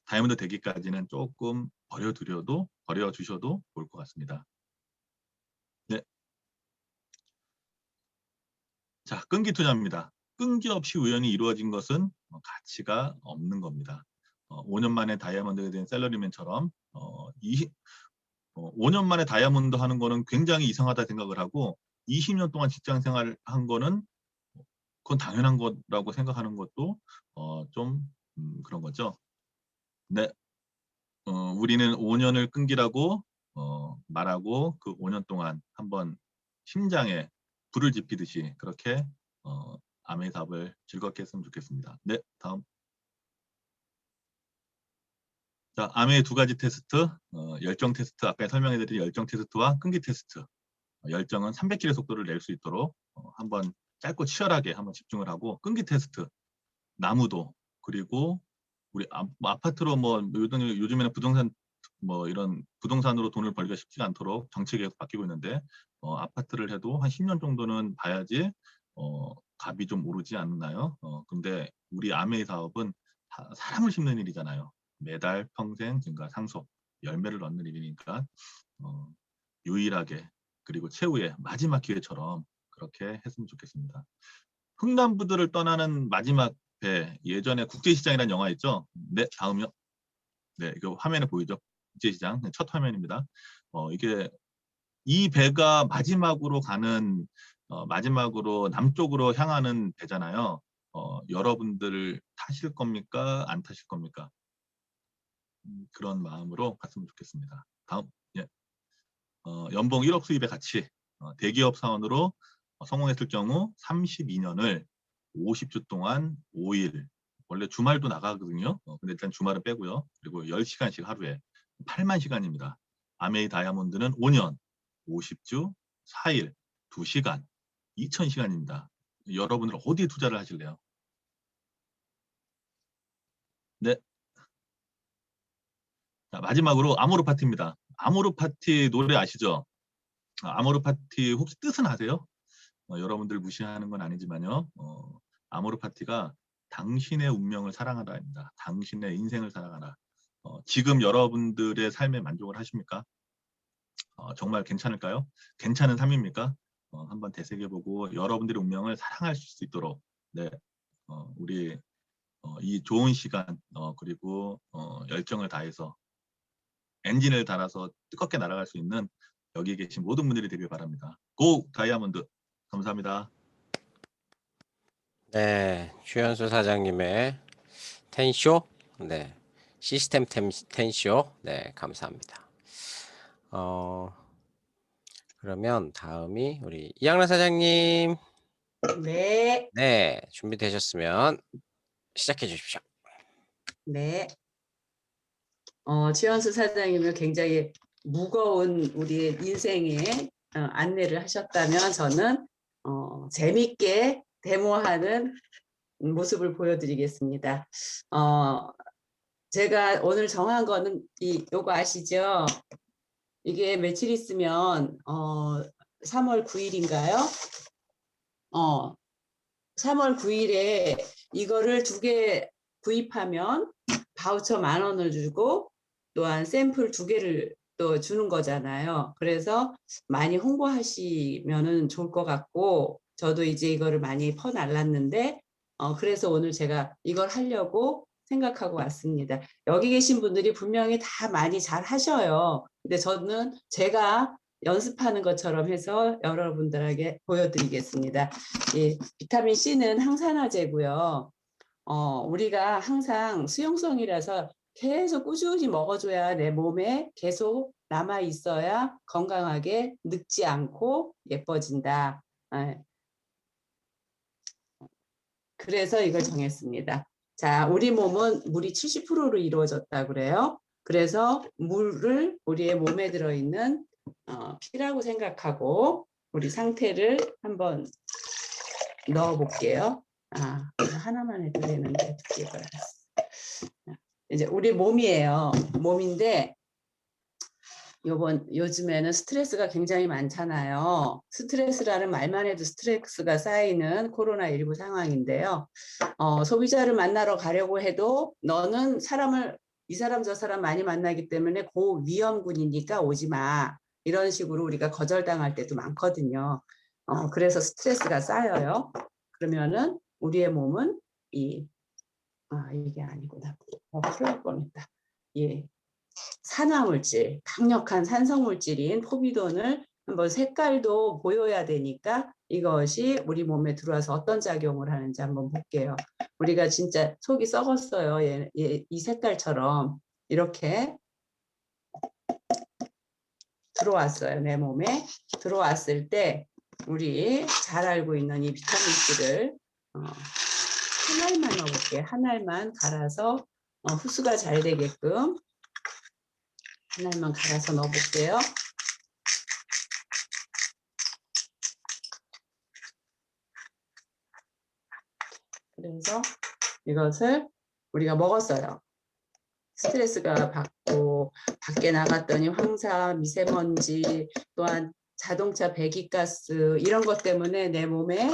다이아몬드 되기까지는 조금 버려주셔도 좋을 것 같습니다. 네. 자, 끈기 투자입니다. 끈기 없이 우연히 이루어진 것은 가치가 없는 겁니다. 5년 만에 다이아몬드가 된 셀러리맨처럼 5년 만에 다이아몬드 하는 거는 굉장히 이상하다 생각을 하고 20년 동안 직장 생활을 한 거는 그건 당연한 거라고 생각하는 것도 좀 그런 거죠. 네, 우리는 5년을 끈기라고 말하고 그 5년 동안 한번 심장에 불을 지피듯이 그렇게 암의 답을 즐겁게 했으면 좋겠습니다. 네, 다음. 자, 암의 두 가지 테스트, 열정 테스트, 아까 설명해드린 열정 테스트와 끈기 테스트. 열정은 300km 속도를 낼 수 있도록 한번 짧고 치열하게 한번 집중을 하고, 끈기 테스트, 나무도, 그리고 우리 아파트로 뭐 요즘에는 부동산 뭐 이런 부동산으로 돈을 벌기가 쉽지 않도록 정책이 계속 바뀌고 있는데 아파트를 해도 한 10년 정도는 봐야지 값이 좀 오르지 않나요? 근데 우리 아메이 사업은 사람을 심는 일이잖아요. 매달 평생 증가 상속 열매를 얻는 일이니까 유일하게 그리고 최후의 마지막 기회처럼 그렇게 했으면 좋겠습니다. 흥남부들을 떠나는 마지막 배, 예전에 국제시장이라는 영화 있죠? 네, 다음이요. 네, 이거 화면에 보이죠? 국제시장 첫 화면입니다. 이게 이 배가 마지막으로 가는 마지막으로 남쪽으로 향하는 배잖아요. 여러분들 타실 겁니까? 안 타실 겁니까? 그런 마음으로 갔으면 좋겠습니다. 다음, 예. 연봉 1억 수입의 가치, 대기업 사원으로 성공했을 경우 32년을 50주 동안 5일, 원래 주말도 나가거든요. 근데 일단 주말은 빼고요. 그리고 10시간씩 하루에 8만 시간입니다. 아메이 다이아몬드는 5년, 50주, 4일, 2시간, 2000시간입니다. 여러분들 어디에 투자를 하실래요? 네. 자, 마지막으로 아모르 파티입니다. 아모르 파티 노래 아시죠? 아모르 파티 혹시 뜻은 아세요? 여러분들 무시하는 건 아니지만요. 아모르 파티가 당신의 운명을 사랑하라입니다. 당신의 인생을 사랑하라. 지금 여러분들의 삶에 만족을 하십니까? 정말 괜찮을까요? 괜찮은 삶입니까? 한번 되새겨보고 여러분들의 운명을 사랑할 수 있도록 네, 우리 이 좋은 시간 그리고 열정을 다해서 엔진을 달아서 뜨겁게 날아갈 수 있는 여기 계신 모든 분들이 되길 바랍니다. 고 다이아몬드. 감사합니다. 네, 최현수 사장님의 텐쇼, 네, 시스템 텐쇼, 네, 감사합니다. 그러면 다음이 우리 이양라 사장님, 네, 네, 준비되셨으면 시작해 주십시오. 네. 최현수 사장님은 굉장히 무거운 우리의 인생에 안내를 하셨다면 저는 재밌게 데모하는 모습을 보여드리겠습니다. 제가 오늘 정한 거는 요거 아시죠? 이게 며칠 있으면 3월 9일인가요? 3월 9일에 이거를 2개 구입하면 바우처 10,000원을 주고 또한 샘플 2개를 또 주는 거잖아요. 그래서 많이 홍보하시면은 좋을 것 같고 저도 이제 이거를 많이 퍼날랐는데 그래서 오늘 제가 이걸 하려고 생각하고 왔습니다. 여기 계신 분들이 분명히 다 많이 잘 하셔요. 근데 저는 제가 연습하는 것처럼 해서 여러분들에게 보여드리겠습니다. 예, 비타민 C는 항산화제고요. 우리가 항상 수용성이라서 계속 꾸준히 먹어줘야 내 몸에 계속 남아 있어야 건강하게 늙지 않고 예뻐진다. 그래서 이걸 정했습니다. 자, 우리 몸은 물이 70%로 이루어졌다 그래요. 그래서 물을 우리의 몸에 들어있는 피라고 생각하고 우리 상태를 한번 넣어 볼게요. 하나만 해도 되는데 2개가 이제 우리 몸이에요. 몸인데 요즘에는 스트레스가 굉장히 많잖아요. 스트레스라는 말만 해도 스트레스가 쌓이는 코로나19 상황인데요. 소비자를 만나러 가려고 해도 너는 이 사람 저 사람 많이 만나기 때문에 고위험군이니까 오지 마. 이런 식으로 우리가 거절당할 때도 많거든요. 그래서 스트레스가 쌓여요. 그러면은 우리의 몸은 이게 아니구나. 큰일 날 뻔했다. 예. 산화물질, 강력한 산성물질인 포비돈을 한번 색깔도 보여야 되니까 이것이 우리 몸에 들어와서 어떤 작용을 하는지 한번 볼게요. 우리가 진짜 속이 썩었어요. 이 색깔처럼 이렇게 들어왔어요. 내 몸에 들어왔을 때 우리 잘 알고 있는 이 비타민 C를 한 알만 넣어볼게요. 한 알만 갈아서 흡수가 잘 되게끔 한 알만 갈아서 넣어볼게요. 그래서 이것을 우리가 먹었어요. 스트레스가 받고 밖에 나갔더니 황사, 미세먼지, 또한 자동차 배기가스 이런 것 때문에 내 몸에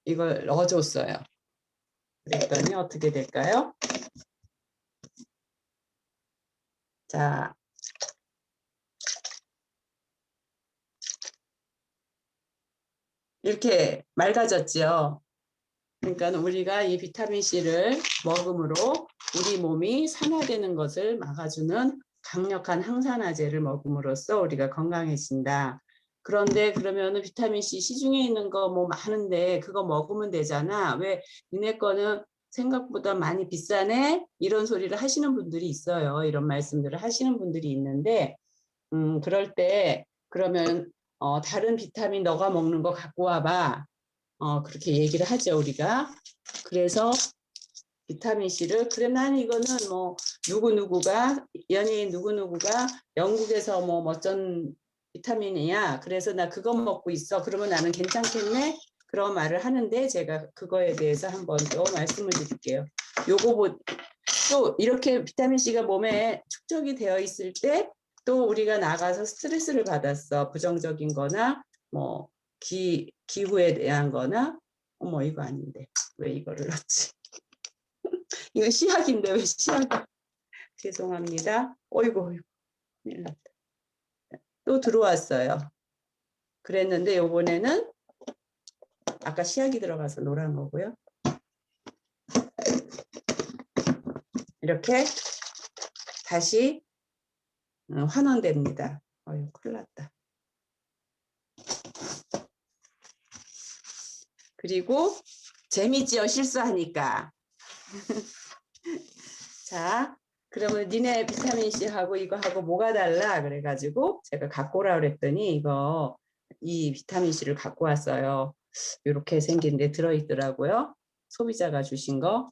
이걸 넣어줬어요. 그랬더니 어떻게 될까요? 자, 이렇게 맑아졌죠. 그러니까 우리가 이 비타민 C를 먹음으로 우리 몸이 산화되는 것을 막아주는 강력한 항산화제를 먹음으로써 우리가 건강해진다. 그런데 그러면은 비타민 C 시중에 있는 거 뭐 많은데 그거 먹으면 되잖아. 왜 니네 거는 생각보다 많이 비싸네? 이런 소리를 하시는 분들이 있어요. 이런 말씀들을 하시는 분들이 있는데 그럴 때 그러면 다른 비타민 너가 먹는 거 갖고 와봐. 그렇게 얘기를 하죠, 우리가. 그래서 비타민 C를 그래 난 이거는 뭐 누구누구가 연예인 누구누구가 영국에서 뭐 어쩐 비타민이야. 그래서 나 그거 먹고 있어. 그러면 나는 괜찮겠네? 그런 말을 하는데 제가 그거에 대해서 한번 또 말씀을 드릴게요. 요거 또 이렇게 비타민 C가 몸에 축적이 되어 있을 때 또 우리가 나가서 스트레스를 받았어. 부정적인 거나 뭐 기후에 대한 거나 이거 아닌데 왜 이거를 넣지? 이거 시약인데 왜 시약? 죄송합니다. 어이구 큰일 났다. 또 들어왔어요. 그랬는데 요번에는 아까 시약이 들어가서 노란 거고요. 이렇게 다시 환원됩니다. 어휴 큰일 났다. 그리고 재미지요 실수하니까. 자, 그러면 니네 비타민 C하고 이거하고 뭐가 달라? 그래가지고 제가 갖고 오라 그랬더니 이 비타민 C를 갖고 왔어요. 이렇게 생긴 데 들어있더라고요. 소비자가 주신 거.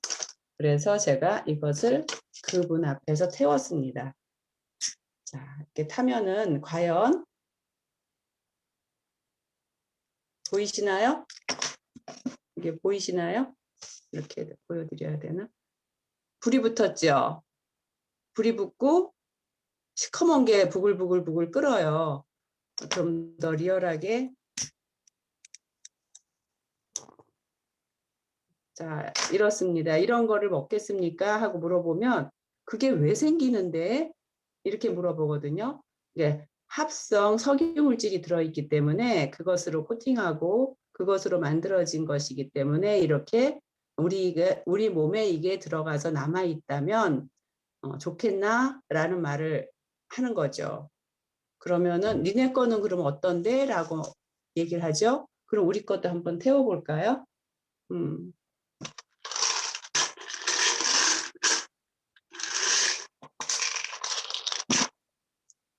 그래서 제가 이것을 그분 앞에서 태웠습니다. 자, 이렇게 타면은 과연 보이시나요? 이게 보이시나요? 이렇게 보여드려야 되나? 불이 붙었죠? 불이 붙고 시커먼 게 부글부글 끓어요. 좀 더 리얼하게. 자, 이렇습니다. 이런 거를 먹겠습니까? 하고 물어보면 그게 왜 생기는데? 이렇게 물어보거든요. 이게 합성 석유 물질이 들어있기 때문에 그것으로 코팅하고 그것으로 만들어진 것이기 때문에 이렇게 우리 몸에 이게 들어가서 남아 있다면 좋겠나? 라는 말을 하는 거죠. 그러면은 니네 거는 그럼 어떤데? 라고 얘기를 하죠. 그럼 우리 것도 한번 태워볼까요?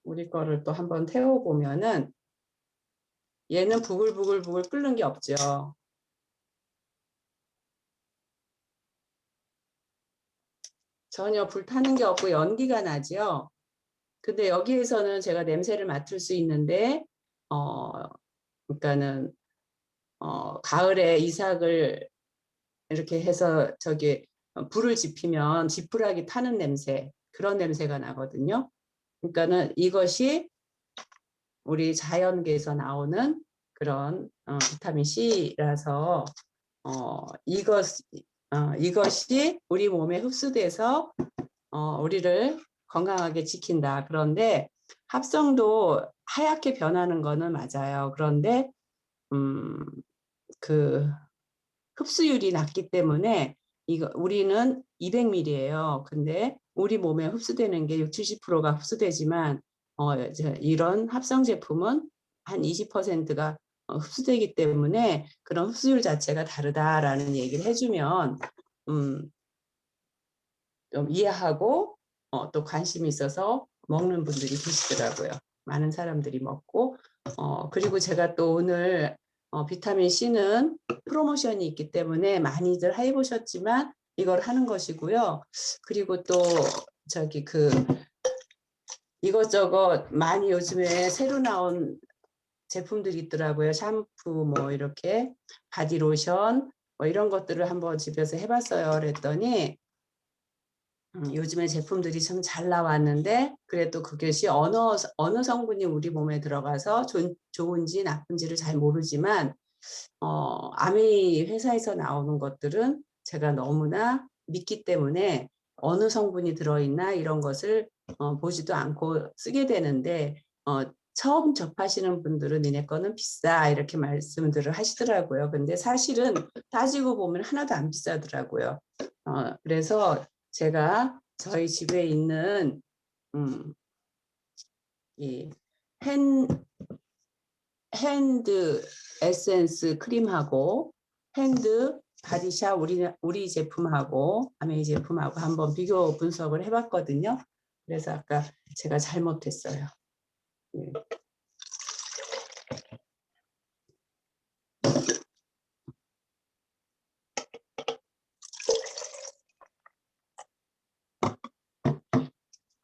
우리 거를 또 한번 태워보면은 얘는 부글부글 끓는 게 없죠. 전혀 불타는 게 없고 연기가 나죠. 근데 여기에서는 제가 냄새를 맡을 수 있는데 그러니까는 가을에 이삭을 이렇게 해서 저기 불을 지피면 지푸라기 타는 냄새, 그런 냄새가 나거든요. 그러니까는 이것이 우리 자연계에서 나오는 그런 비타민 C라서 이것이 우리 몸에 흡수돼서 우리를 건강하게 지킨다. 그런데 합성도 하얗게 변하는 거는 맞아요. 그런데 그 흡수율이 낮기 때문에 우리는 200ml예요. 근데 우리 몸에 흡수되는 게 60~70%가 흡수되지만 이런 합성 제품은 한 20%가 흡수되기 때문에 그런 흡수율 자체가 다르다라는 얘기를 해주면 좀 이해하고 또 관심이 있어서 먹는 분들이 계시더라고요. 많은 사람들이 먹고 그리고 제가 또 오늘 비타민 C는 프로모션이 있기 때문에 많이들 해보셨지만 이걸 하는 것이고요. 그리고 또 저기 이것저것 많이 요즘에 새로 나온 제품들이 있더라고요. 샴푸 뭐 이렇게 바디로션 뭐 이런 것들을 한번 집에서 해봤어요. 그랬더니 요즘에 제품들이 참 잘 나왔는데 그래도 그것이 어느 성분이 우리 몸에 들어가서 좋은지 나쁜지를 잘 모르지만 아메이 회사에서 나오는 것들은 제가 너무나 믿기 때문에 어느 성분이 들어있나 이런 것을 보지도 않고 쓰게 되는데 처음 접하시는 분들은 니네 거는 비싸 이렇게 말씀들을 하시더라고요. 근데 사실은 따지고 보면 하나도 안 비싸더라고요. 그래서 제가 저희 집에 있는 이 핸드 에센스 크림하고 핸드 바디샵 우리 제품하고 아메이 제품하고 한번 비교 분석을 해봤거든요. 그래서 아까 제가 잘못했어요. 예.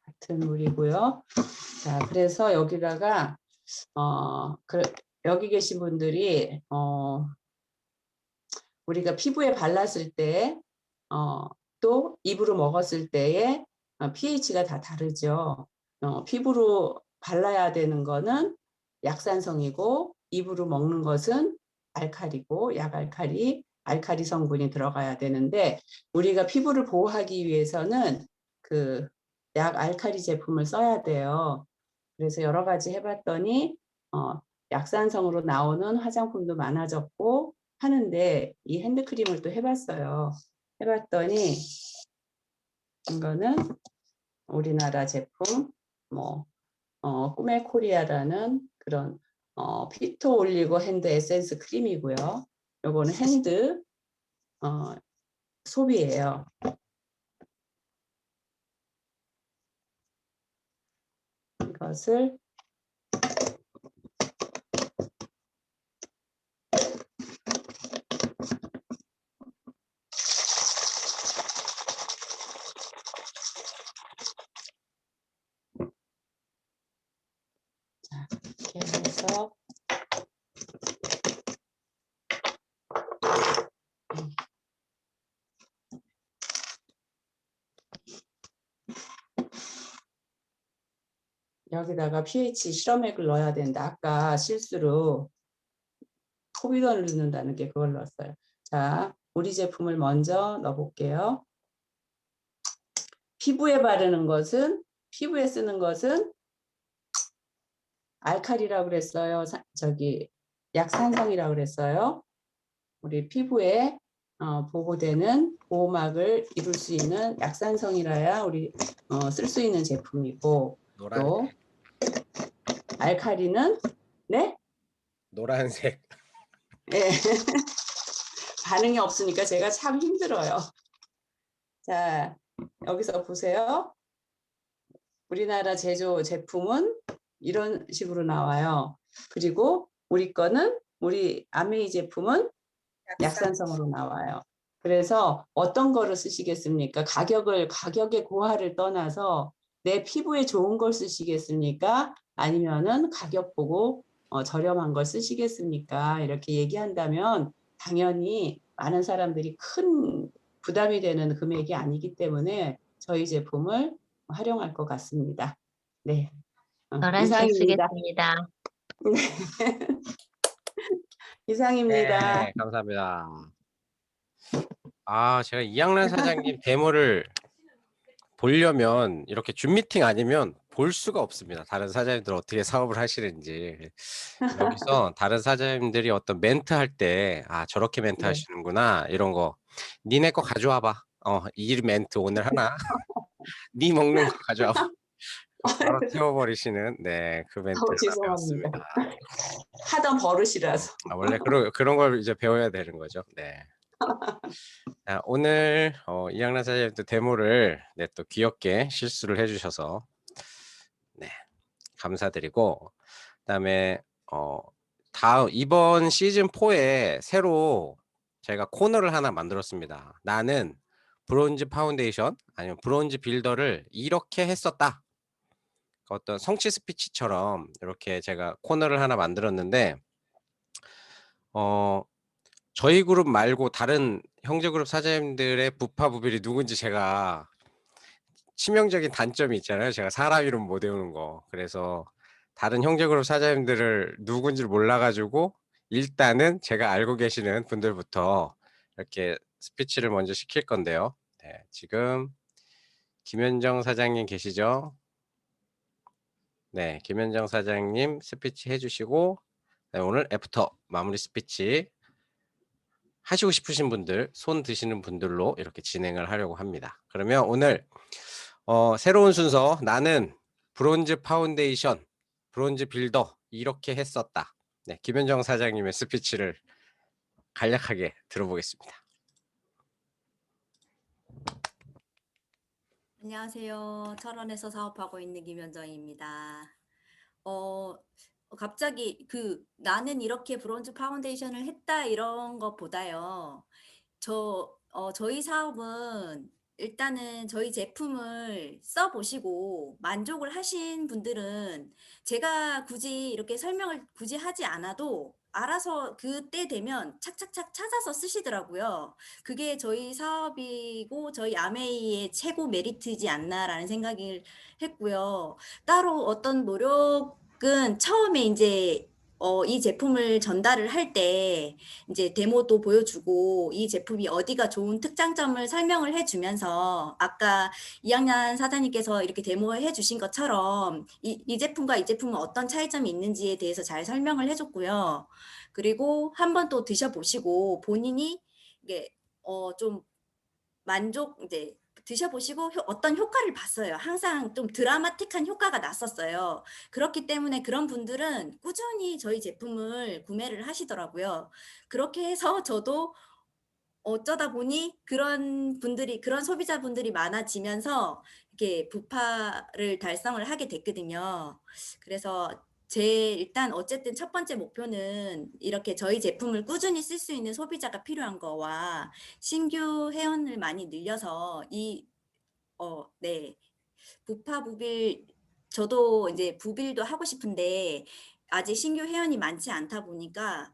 같은 물이고요. 자, 그래서 여기다가 여기 계신 분들이 우리가 피부에 발랐을 때 또 입으로 먹었을 때의 pH가 다 다르죠. 피부로 발라야 되는 거는 약산성이고 입으로 먹는 것은 알칼리고 알칼리 성분이 들어가야 되는데 우리가 피부를 보호하기 위해서는 그 약 알칼리 제품을 써야 돼요. 그래서 여러 가지 해봤더니 약산성으로 나오는 화장품도 많아졌고 하는데 이 핸드크림을 또 해봤어요. 해봤더니 이거는 우리나라 제품 꿈의 코리아라는 그런 피토 올리고 핸드 에센스 크림이고요. 요거는 핸드 소비예요. 이것을 넣어서 여기다가 pH 실험액을 넣어야 된다. 아까 실수로 포비던을 넣는다는 게 그걸 넣었어요. 자, 우리 제품을 먼저 넣어볼게요. 피부에 쓰는 것은 알칼리라고 그랬어요. 약산성이라고 그랬어요. 우리 피부에 보호되는 보호막을 이룰 수 있는 약산성이라야 우리 쓸 수 있는 제품이고, 노란 또 알칼리는 네? 노란색. 네. 반응이 없으니까 제가 참 힘들어요. 자, 여기서 보세요. 우리나라 제조 제품은 이런 식으로 나와요. 그리고 우리 아메이 제품은 약산성으로 나와요. 그래서 어떤 거를 쓰시겠습니까? 가격의 고하를 떠나서 내 피부에 좋은 걸 쓰시겠습니까? 아니면은 가격 보고 저렴한 걸 쓰시겠습니까? 이렇게 얘기한다면 당연히 많은 사람들이 큰 부담이 되는 금액이 아니기 때문에 저희 제품을 활용할 것 같습니다. 네, 노란색 이상입니다. 쓰겠습니다. 이상입니다. 네, 감사합니다. 아, 제가 이양란 사장님 데모를 보려면 이렇게 줌 미팅 아니면 볼 수가 없습니다. 다른 사장님들 어떻게 사업을 하시는지. 여기서 다른 사장님들이 어떤 멘트 할 때, 아, 저렇게 멘트 네. 하시는구나, 이런 거. 니네 거 가져와 봐. 이 멘트 오늘 하나. 니 먹는 거 가져와 봐. 바로 태워버리시는, 네, 그 멘트를 죄송합니다. 배웠습니다. 하던 버릇이라서. 원래 그런 걸 이제 배워야 되는 거죠. 네. 자, 오늘 이양란 사장님 또 데모를 또 귀엽게 실수를 해주셔서 네, 감사드리고, 그다음에 이번 시즌 4에 새로 제가 코너를 하나 만들었습니다. 나는 브론즈 파운데이션 아니면 브론즈 빌더를 이렇게 했었다. 어떤 성취 스피치처럼 이렇게 제가 코너를 하나 만들었는데 저희 그룹 말고 다른 형제 그룹 사장님들의 부파부빌이 누군지 제가 치명적인 단점이 있잖아요. 제가 사람 이름 못 외우는 거. 그래서 다른 형제 그룹 사장님들을 누군지를 몰라가지고 일단은 제가 알고 계시는 분들부터 이렇게 스피치를 먼저 시킬 건데요. 네, 지금 김현정 사장님 계시죠? 네, 김현정 사장님 스피치 해주시고 오늘 애프터 마무리 스피치 하시고 싶으신 분들, 손 드시는 분들로 이렇게 진행을 하려고 합니다. 그러면 오늘 새로운 순서 나는 브론즈 파운데이션, 브론즈 빌더 이렇게 했었다. 네, 김현정 사장님의 스피치를 간략하게 들어보겠습니다. 안녕하세요. 철원에서 사업하고 있는 김현정입니다. 갑자기 나는 이렇게 브론즈 파운데이션을 했다 이런 것보다요. 저희 사업은 일단은 저희 제품을 써보시고 만족을 하신 분들은 제가 굳이 이렇게 설명을 굳이 하지 않아도 알아서 그때 되면 착착착 찾아서 쓰시더라고요. 그게 저희 사업이고 저희 아메이의 최고 메리트이지 않나라는 생각을 했고요. 따로 어떤 노력은 처음에 이제 이 제품을 전달을 할 때 이제 데모도 보여주고 이 제품이 어디가 좋은 특장점을 설명을 해주면서 아까 이양란 사장님께서 이렇게 데모해 주신 것처럼 이 제품과 이 제품은 어떤 차이점이 있는지에 대해서 잘 설명을 해줬고요. 그리고 한 번 또 드셔보시고 본인이 이게 좀 이제 드셔보시고 어떤 효과를 봤어요. 항상 좀 드라마틱한 효과가 났었어요. 그렇기 때문에 그런 분들은 꾸준히 저희 제품을 구매를 하시더라고요. 그렇게 해서 저도 어쩌다 보니 그런 소비자분들이 많아지면서 이렇게 부파를 달성을 하게 됐거든요. 그래서 일단 어쨌든 첫 번째 목표는 이렇게 저희 제품을 꾸준히 쓸 수 있는 소비자가 필요한 거와 신규 회원을 많이 늘려서 네. 저도 이제 부빌도 하고 싶은데 아직 신규 회원이 많지 않다 보니까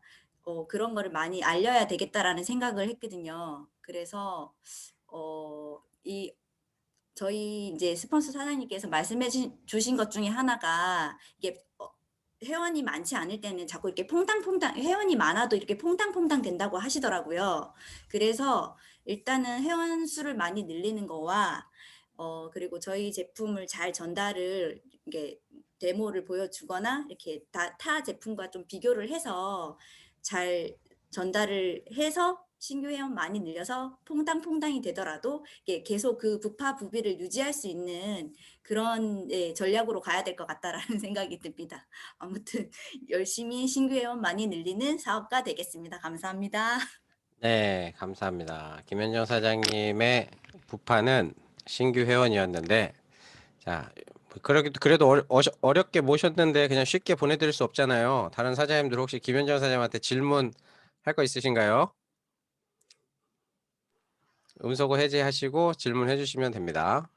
그런 거를 많이 알려야 되겠다라는 생각을 했거든요. 그래서 이 저희 이제 스폰서 사장님께서 말씀해 주신 것 중에 하나가 이게 회원이 많지 않을 때는 자꾸 이렇게 퐁당퐁당 회원이 많아도 이렇게 퐁당퐁당 된다고 하시더라고요. 그래서 일단은 회원 수를 많이 늘리는 거와 그리고 저희 제품을 잘 전달을 이게 데모를 보여주거나 이렇게 타 제품과 좀 비교를 해서 잘 전달을 해서 신규 회원 많이 늘려서 퐁당퐁당이 되더라도 이게 계속 그 부파부비를 유지할 수 있는 그런 전략으로 가야 될 것 같다라는 생각이 듭니다. 아무튼 열심히 신규 회원 많이 늘리는 사업가 되겠습니다. 감사합니다. 네, 감사합니다. 김현정 사장님의 부파는 신규 회원이었는데, 자, 그래도 어렵게 모셨는데 그냥 쉽게 보내드릴 수 없잖아요. 다른 사장님들 혹시 김현정 사장님한테 질문 할 거 있으신가요? 음소거 해제하시고 질문해 주시면 됩니다.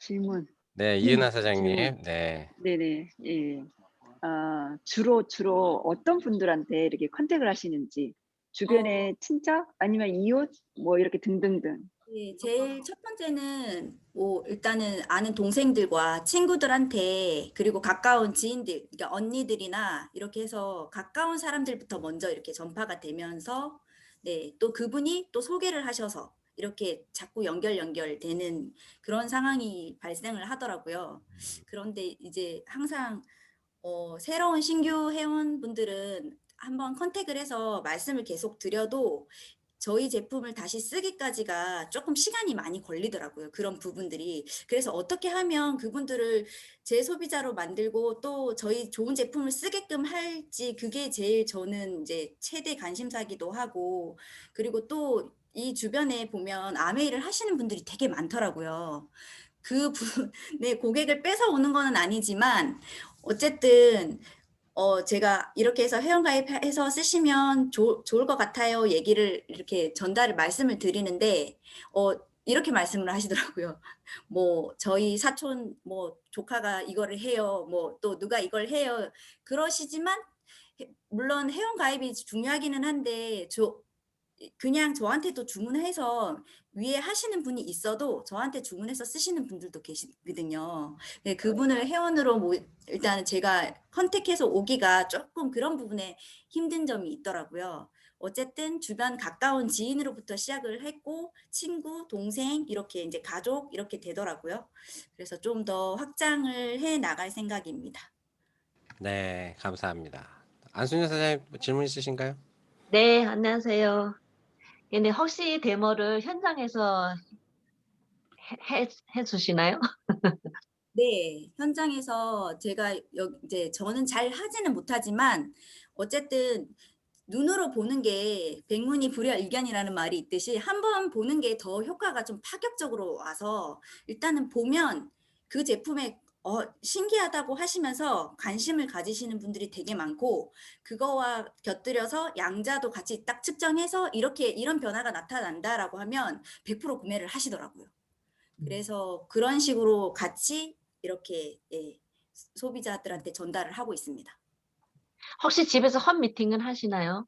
질문. 네, 이은하 질문. 사장님. 네. 네네. 예. 주로 어떤 분들한테 이렇게 컨택을 하시는지, 주변에 친척 아니면 이웃 뭐 이렇게 등등등. 네, 제일 첫 번째는 뭐 일단은 아는 동생들과 친구들한테 그리고 가까운 지인들, 그러니까 언니들이나 이렇게 해서 가까운 사람들부터 먼저 이렇게 전파가 되면서 네, 또 그분이 또 소개를 하셔서 이렇게 자꾸 연결되는 그런 상황이 발생을 하더라고요. 그런데 이제 항상 새로운 신규 회원분들은 한번 컨택을 해서 말씀을 계속 드려도 저희 제품을 다시 쓰기까지가 조금 시간이 많이 걸리더라고요. 그런 부분들이. 그래서 어떻게 하면 그분들을 제 소비자로 만들고 또 저희 좋은 제품을 쓰게끔 할지 그게 제일 저는 이제 최대 관심사기도 하고 그리고 또 이 주변에 보면 아메이를 하시는 분들이 되게 많더라고요. 네, 고객을 뺏어오는 거는 아니지만 어쨌든 제가 이렇게 해서 회원가입해서 쓰시면 좋을 것 같아요. 얘기를 이렇게 말씀을 드리는데, 이렇게 말씀을 하시더라고요. 뭐, 저희 사촌, 뭐, 조카가 이거를 해요. 뭐, 또 누가 이걸 해요. 그러시지만, 물론 회원가입이 중요하기는 한데, 그냥 저한테도 주문해서 위에 하시는 분이 있어도 저한테 주문해서 쓰시는 분들도 계시거든요. 네, 그분을 회원으로 일단은 제가 컨택해서 오기가 조금 그런 부분에 힘든 점이 있더라고요. 어쨌든 주변 가까운 지인으로부터 시작을 했고 친구, 동생 이렇게 이제 가족 이렇게 되더라고요. 그래서 좀 더 확장을 해 나갈 생각입니다. 네, 감사합니다. 안순현 사장님 질문 있으신가요? 네, 안녕하세요. 근데 혹시 데모를 현장에서 해주시나요? 네, 현장에서 제가 이제 저는 잘 하지는 못하지만 어쨌든 눈으로 보는 게 백문이 불여일견이라는 말이 있듯이 한번 보는 게 더 효과가 좀 파격적으로 와서 일단은 보면 그 제품에 신기하다고 하시면서 관심을 가지시는 분들이 되게 많고 그거와 곁들여서 양자도 같이 딱 측정해서 이런 변화가 나타난다라고 하면 100% 구매를 하시더라고요. 그래서 그런 식으로 같이 이렇게 소비자들한테 전달을 하고 있습니다. 혹시 집에서 홈 미팅은 하시나요?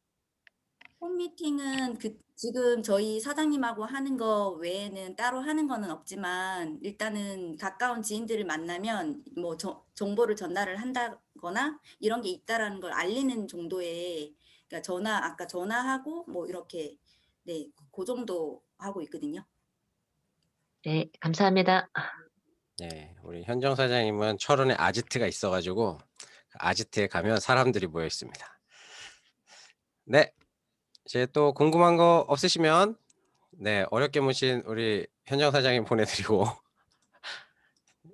홈미팅은 지금 저희 사장님하고 하는 거 외에는 따로 하는 거는 없지만 일단은 가까운 지인들을 만나면 뭐 정보를 전달을 한다거나 이런 게 있다라는 걸 알리는 정도의 그러니까 아까 전화하고 뭐 이렇게 네, 그 정도 하고 있거든요. 네, 감사합니다. 네, 우리 현정 사장님은 철원에 아지트가 있어가지고 아지트에 가면 사람들이 모여 있습니다. 네, 이제 또 궁금한 거 없으시면 네, 어렵게 모신 우리 현정 사장님 보내드리고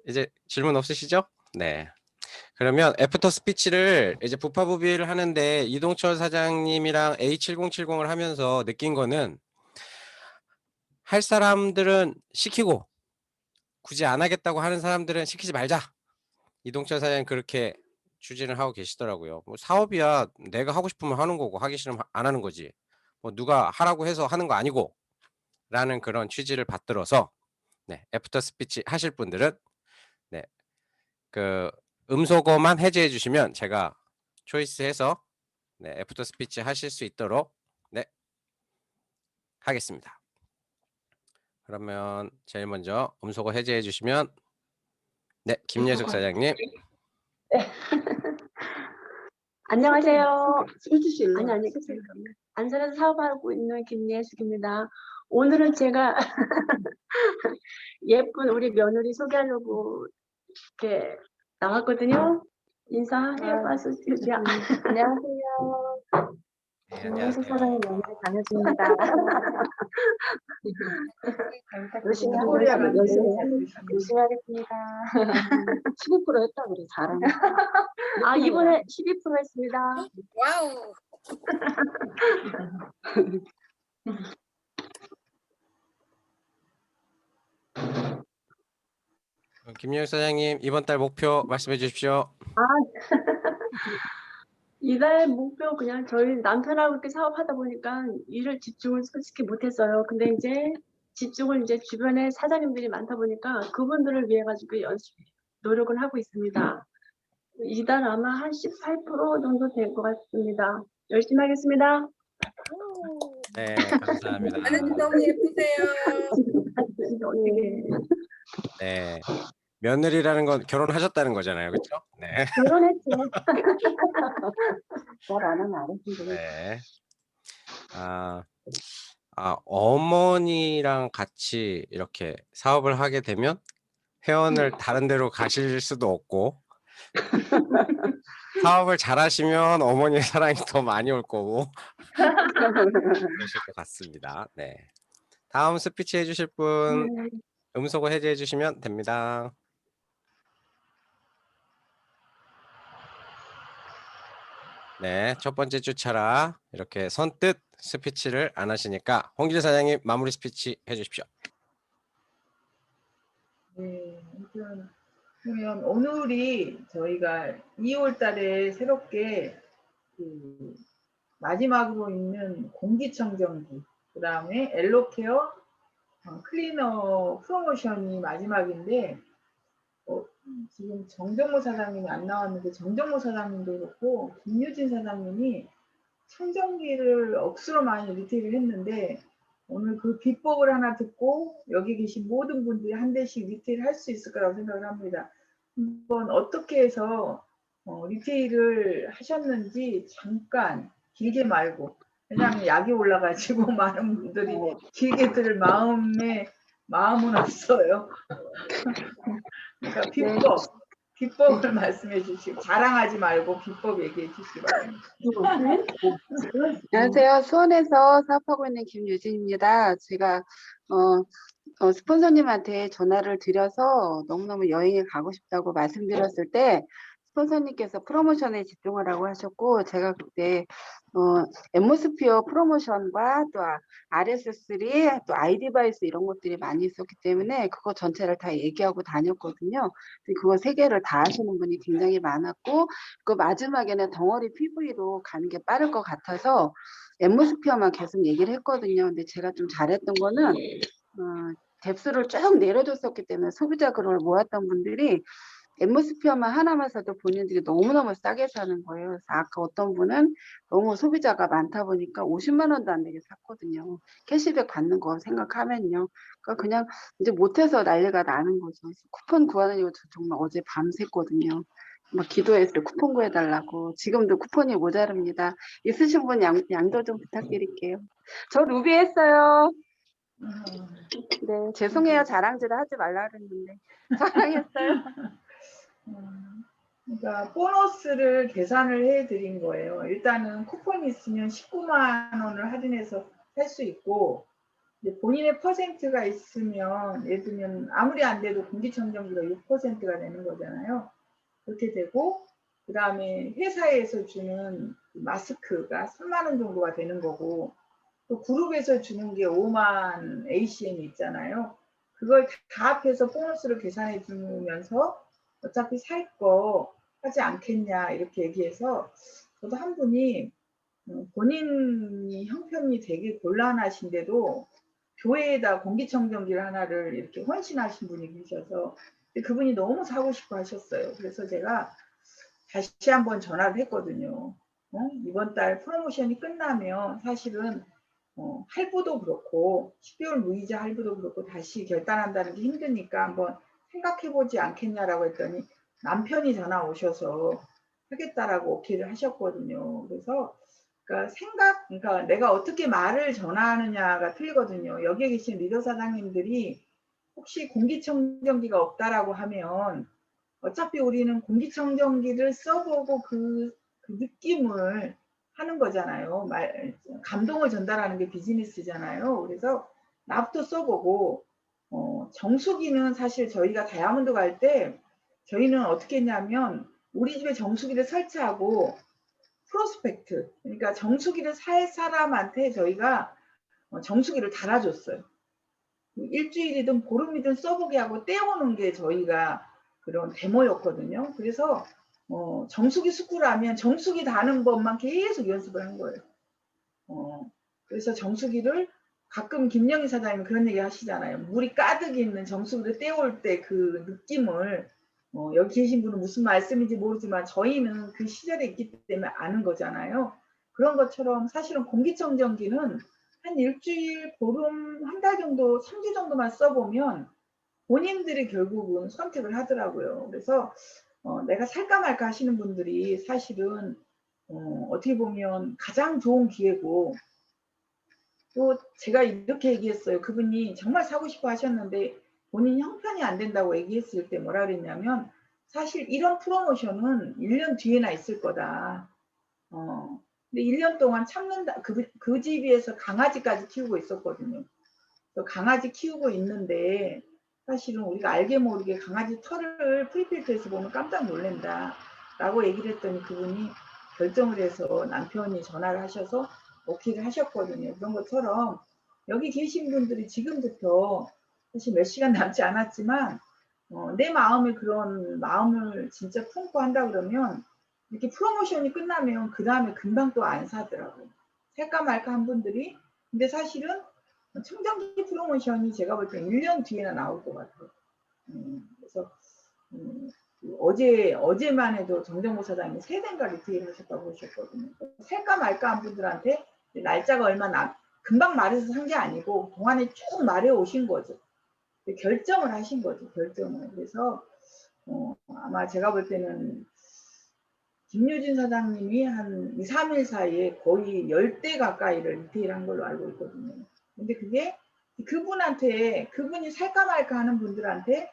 이제 질문 없으시죠? 네. 그러면 애프터 스피치를 이제 부파부비를 하는데 이동철 사장님이랑 A7070을 하면서 느낀 거는 할 사람들은 시키고 굳이 안 하겠다고 하는 사람들은 시키지 말자. 이동철 사장님 그렇게 추진을 하고 계시더라고요. 뭐 사업이야 내가 하고 싶으면 하는 거고 하기 싫으면 안 하는 거지. 뭐 누가 하라고 해서 하는 거 아니고 라는 그런 취지를 받들어서 네, 애프터 스피치 하실 분들은 네, 그 음소거만 해제해 주시면 제가 초이스해서 네, 애프터 스피치 하실 수 있도록 네, 하겠습니다. 그러면 제일 먼저 음소거 해제해 주시면 네, 김예숙 사장님. 안녕하세요. 아니, 안산에서 사업하고 있는 김예숙입니다. 오늘은 제가 예쁜 우리 며느리 소개하려고 이렇게 나왔거든요. 인사해봐서 안녕하세요. 네, 김예숙 안녕하세요. 사장님 며느리 강효주입니다. 열심히 하겠습니다. 12% 했다 그래, 잘하네. 아, 이번에 12% 했습니다. 와우. 김예숙 사장님 이번 달 목표 말씀해 주십시오. 이달 목표 그냥 저희 남편하고 이렇게 사업하다 보니까 일을 집중을 솔직히 못했어요. 근데 이제 집중을 이제 주변에 사장님들이 많다 보니까 그분들을 위해 가지고 열심히 노력을 하고 있습니다. 이달 아마 한 18% 정도 될 것 같습니다. 열심히 하겠습니다. 네, 감사합니다. 하느님 너무 예쁘세요. 어떻게 네, 며느리라는 건 결혼하셨다는 거잖아요, 그렇죠? 네. 결혼했죠? 뭘 안 하면 안 했는데. 네. 어머니랑 같이 이렇게 사업을 하게 되면 회원을 다른 데로 가실 수도 없고 사업을 잘하시면 어머니의 사랑이 더 많이 올 거고 그러실 것 같습니다. 네. 다음 스피치 해주실 분 음소거 해제해 주시면 됩니다. 네, 첫 번째 주차라 이렇게 선뜻 스피치를 안 하시니까 홍길 사장님 마무리 스피치 해주십시오. 네, 그러면 오늘이 저희가 2월 달에 새롭게 그 마지막으로 있는 공기청정기, 그 다음에 엘로케어 클리너 프로모션이 마지막인데 지금 정정모 사장님이 안 나왔는데 정정모 사장님도 그렇고 김유진 사장님이 청정기를 억수로 많이 리테일을 했는데 오늘 그 비법을 하나 듣고 여기 계신 모든 분들이 한 대씩 리테일 할 수 있을 거라고 생각을 합니다. 한번 어떻게 해서 리테일을 하셨는지 잠깐 길게 말고, 왜냐하면 약이 올라가지고 많은 분들이 길게 들을 마음은 없어요. 그러니까 비법을 말씀해 주시고 자랑하지 말고 비법 얘기해 주시기 바랍니다. 안녕하세요. 수원에서 사업하고 있는 김유진입니다. 제가 스폰서님한테 전화를 드려서 너무너무 여행에 가고 싶다고 말씀드렸을 때 스폰서님께서 프로모션에 집중하라고 하셨고, 제가 그때 앰모스피어 프로모션과 또 RS3, 또 iDevice 이런 것들이 많이 있었기 때문에 그거 전체를 다 얘기하고 다녔거든요. 그거 세 개를 다 하시는 분이 굉장히 많았고, 그 마지막에는 덩어리 PV로 가는 게 빠를 것 같아서 앰모스피어만 계속 얘기를 했거든요. 근데 제가 좀 잘했던 거는 뎁스를 쭉 내려줬었기 때문에 소비자 그걸 모았던 분들이 앰모스피어만 하나만 사도 본인들이 너무너무 싸게 사는 거예요. 그래서 아까 어떤 분은 너무 소비자가 많다 보니까 50만 원도 안 되게 샀거든요. 캐시백 받는 거 생각하면요. 그러니까 그냥 이제 못해서 난리가 나는 거죠. 그래서 쿠폰 구하느라고 저 정말 어제 밤샜거든요. 막 기도했어요. 쿠폰 구해달라고. 지금도 쿠폰이 모자릅니다. 있으신 분 양도 좀 부탁드릴게요. 저 루비 했어요. 네, 죄송해요. 자랑질을 하지 말라 그랬는데 자랑했어요. 그러니까 보너스를 계산을 해드린 거예요. 일단은 쿠폰이 있으면 19만 원을 할인해서 살 수 있고, 이제 본인의 퍼센트가 있으면 예를 들면 아무리 안 돼도 공기청정기가 6%가 되는 거잖아요. 그렇게 되고, 그 다음에 회사에서 주는 마스크가 3만 원 정도가 되는 거고, 또 그룹에서 주는 게 5만 ACM이 있잖아요. 그걸 다 합해서 보너스를 계산해 주면서 어차피 살 거 하지 않겠냐 이렇게 얘기해서, 저도 한 분이 본인이 형편이 되게 곤란하신데도 교회에다 공기청정기를 하나를 이렇게 헌신하신 분이 계셔서 근데 그분이 너무 사고 싶어 하셨어요. 그래서 제가 다시 한번 전화를 했거든요. 이번 달 프로모션이 끝나면 사실은 할부도 그렇고 12월 무이자 할부도 그렇고 다시 결단한다는 게 힘드니까 한번 생각해보지 않겠냐라고 했더니 남편이 전화 오셔서 하겠다라고 오케이를 하셨거든요. 그래서 그러니까 내가 어떻게 말을 전하느냐가 틀리거든요. 여기에 계신 리더 사장님들이 혹시 공기청정기가 없다라고 하면 어차피 우리는 공기청정기를 써보고 그 느낌을 하는 거잖아요. 감동을 전달하는 게 비즈니스잖아요. 그래서 나부터 써보고 정수기는 사실 저희가 다이아몬드 갈 때 저희는 어떻게 했냐면 우리 집에 정수기를 설치하고 프로스펙트, 그러니까 정수기를 살 사람한테 저희가 정수기를 달아줬어요. 일주일이든 보름이든 써보게 하고 떼어오는 게 저희가 그런 데모였거든요. 그래서 정수기 스쿨하면 정수기 다는 법만 계속 연습을 한 거예요. 그래서 정수기를 가끔 김영희 사장님 그런 얘기 하시잖아요. 물이 가득 있는 정수기를 떼올 때 그 느낌을 여기 계신 분은 무슨 말씀인지 모르지만 저희는 그 시절에 있기 때문에 아는 거잖아요. 그런 것처럼 사실은 공기청정기는 한 일주일, 보름, 한 달 정도, 3주 정도만 써보면 본인들이 결국은 선택을 하더라고요. 그래서 내가 살까 말까 하시는 분들이 사실은 어떻게 보면 가장 좋은 기회고, 또 제가 이렇게 얘기했어요. 그분이 정말 사고 싶어 하셨는데 본인 형편이 안 된다고 얘기했을 때 뭐라 그랬냐면 사실 이런 프로모션은 1년 뒤에나 있을 거다. 근데 1년 동안 참는다. 그 집에서 강아지까지 키우고 있었거든요. 그래서 강아지 키우고 있는데 사실은 우리가 알게 모르게 강아지 털을 프리필터에서 보면 깜짝 놀란다 라고 얘기를 했더니 그분이 결정을 해서 남편이 전화를 하셔서 오케이를 하셨거든요. 그런 것처럼 여기 계신 분들이 지금부터 사실 몇 시간 남지 않았지만 내 마음에 그런 마음을 진짜 품고 한다 그러면 이렇게 프로모션이 끝나면 그 다음에 금방 또 안 사더라고요. 살까 말까 한 분들이. 근데 사실은 청정기 프로모션이 제가 볼 때 1년 뒤에나 나올 것 같아요. 그래서 어제만 해도 정정모 사장님이 3대인가 리테일 하셨다고 하셨거든요. 살까 말까 한 분들한테 날짜가 얼마 금방 말해서 산 게 아니고 동안에 쭉 말해 오신 거죠. 결정을 하신 거죠. 결정을. 그래서 아마 제가 볼 때는 김유진 사장님이 한 2, 3일 사이에 거의 10대 가까이를 리테일한 걸로 알고 있거든요. 근데 그게 그분이 살까 말까 하는 분들한테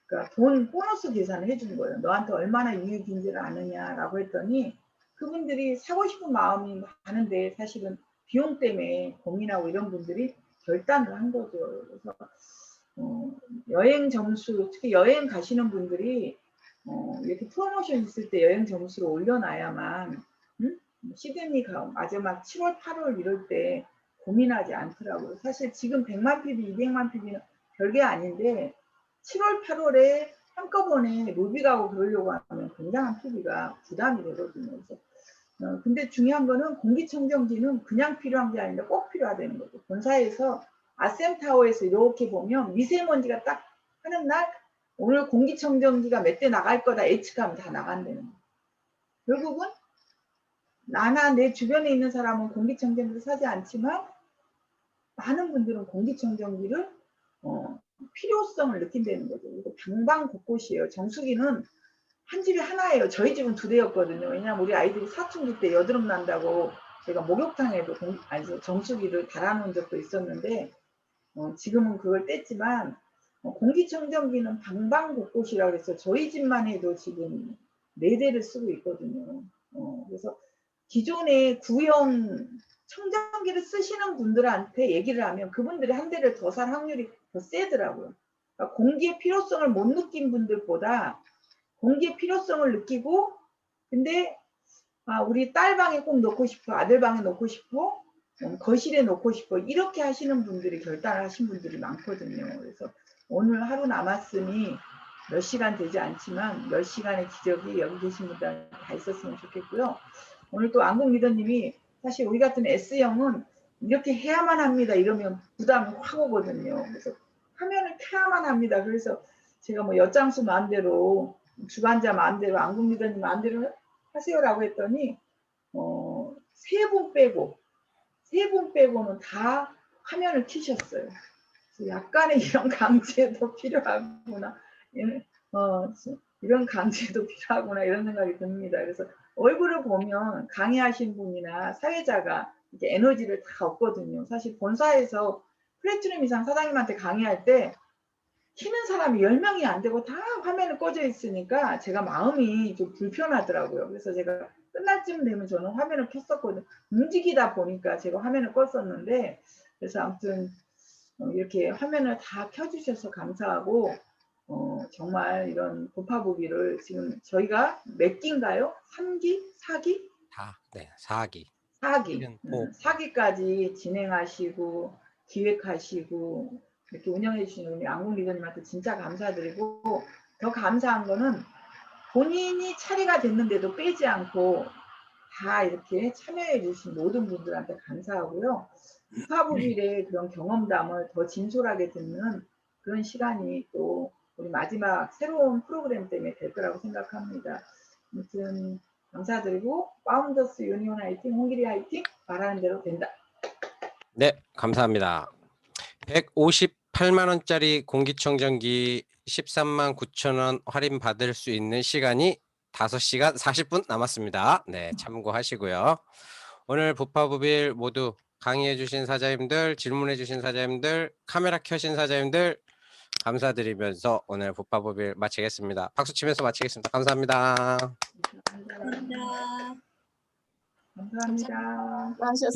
그러니까 돈 보너스 계산을 해준 거예요. 너한테 얼마나 이익인지를 아느냐라고 했더니 그분들이 사고 싶은 마음이 많은데 사실은 비용 때문에 고민하고 이런 분들이 결단을 한 거죠. 그래서 여행 점수, 특히 여행 가시는 분들이 이렇게 프로모션 있을 때 여행 점수를 올려놔야만 시드니 마지막 7월, 8월 이럴 때 고민하지 않더라고요. 사실 지금 100만 PB, 200만 PB는 별게 아닌데 7월, 8월에 한꺼번에 로비 가고 그러려고 하면 굉장한 PB가 부담이 되거든요. 그래서 근데 중요한 거는 공기청정기는 그냥 필요한 게 아니라 꼭 필요하다는 거죠. 본사에서 아셈타워에서 이렇게 보면 미세먼지가 딱 하는 날 오늘 공기청정기가 몇 대 나갈 거다 예측하면 다 나간다는 거예요. 결국은 나나 내 주변에 있는 사람은 공기청정기를 사지 않지만 많은 분들은 공기청정기를 필요성을 느낀다는 거죠. 이거 방방곳곳이에요. 정수기는 한 집에 하나예요. 저희 집은 2대였거든요. 왜냐하면 우리 아이들이 사춘기 때 여드름 난다고 제가 목욕탕에도 정수기를 달아놓은 적도 있었는데 지금은 그걸 뗐지만 공기청정기는 방방곳곳이라고 해서 저희 집만 해도 지금 4대를 쓰고 있거든요. 그래서 기존의 구형 청정기를 쓰시는 분들한테 얘기를 하면 그분들이 한 대를 더 살 확률이 더 세더라고요. 그러니까 공기의 필요성을 못 느낀 분들보다 공기의 필요성을 느끼고 근데 우리 딸 방에 꼭 놓고 싶어, 아들 방에 놓고 싶어, 거실에 놓고 싶어 이렇게 하시는 분들이 결단을 하신 분들이 많거든요. 그래서 오늘 하루 남았으니 몇 시간 되지 않지만 몇 시간의 기적이 여기 계신 분들 다 있었으면 좋겠고요. 오늘 또 안국 리더님이 사실 우리 같은 S형은 이렇게 해야만 합니다 이러면 부담이 확 오거든요. 그래서 화면을 켜야만 합니다. 그래서 제가 뭐 엿장수 마음대로, 주관자 마음대로, 안국 리더님 마음대로 하세요라고 했더니 세 분 빼고는 다 화면을 켜셨어요. 그래서 약간의 이런 강제도 필요하구나. 이런 강제도 필요하구나 이런 생각이 듭니다. 그래서 얼굴을 보면 강의하신 분이나 사회자가 이렇게 에너지를 다 얻거든요. 사실 본사에서 플래티넘 이상 사장님한테 강의할 때 키는 사람이 10명이 안 되고 다 화면을 꺼져 있으니까 제가 마음이 좀 불편하더라고요. 그래서 제가 끝날 쯤 되면 저는 화면을 켰었거든요. 움직이다 보니까 제가 화면을 껐었는데, 그래서 아무튼 이렇게 화면을 다 켜주셔서 감사하고, 정말 이런 고파보기를 지금 저희가 몇 기인가요? 3기? 4기? 네, 4기. 4기. 4기까지 진행하시고 기획하시고 이렇게 운영해 주시는 우리 안국 리더님한테 진짜 감사드리고, 더 감사한 거는 본인이 차례가 됐는데도 빼지 않고 다 이렇게 참여해 주신 모든 분들한테 감사하고요. 고파보기의 그런 경험담을 더 진솔하게 듣는 그런 시간이 또 우리 마지막 새로운 프로그램 때문에 될 거라고 생각합니다. 아무튼 감사드리고, 파운더스 유니온 화이팅, 홍길이 화이팅, 말하는 대로 된다. 네, 감사합니다. 158만 원짜리 공기청정기 13만 9천 원 할인 받을 수 있는 시간이 5시간 40분 남았습니다. 네, 참고하시고요. 오늘 부파부빌 모두 강의해 주신 사장님들, 질문해 주신 사장님들, 카메라 켜신 사장님들 감사드리면서 오늘 부파부빌 마치겠습니다. 박수 치면서 마치겠습니다. 감사합니다. 감사합니다. 감사합니다. 수고하셨습니다.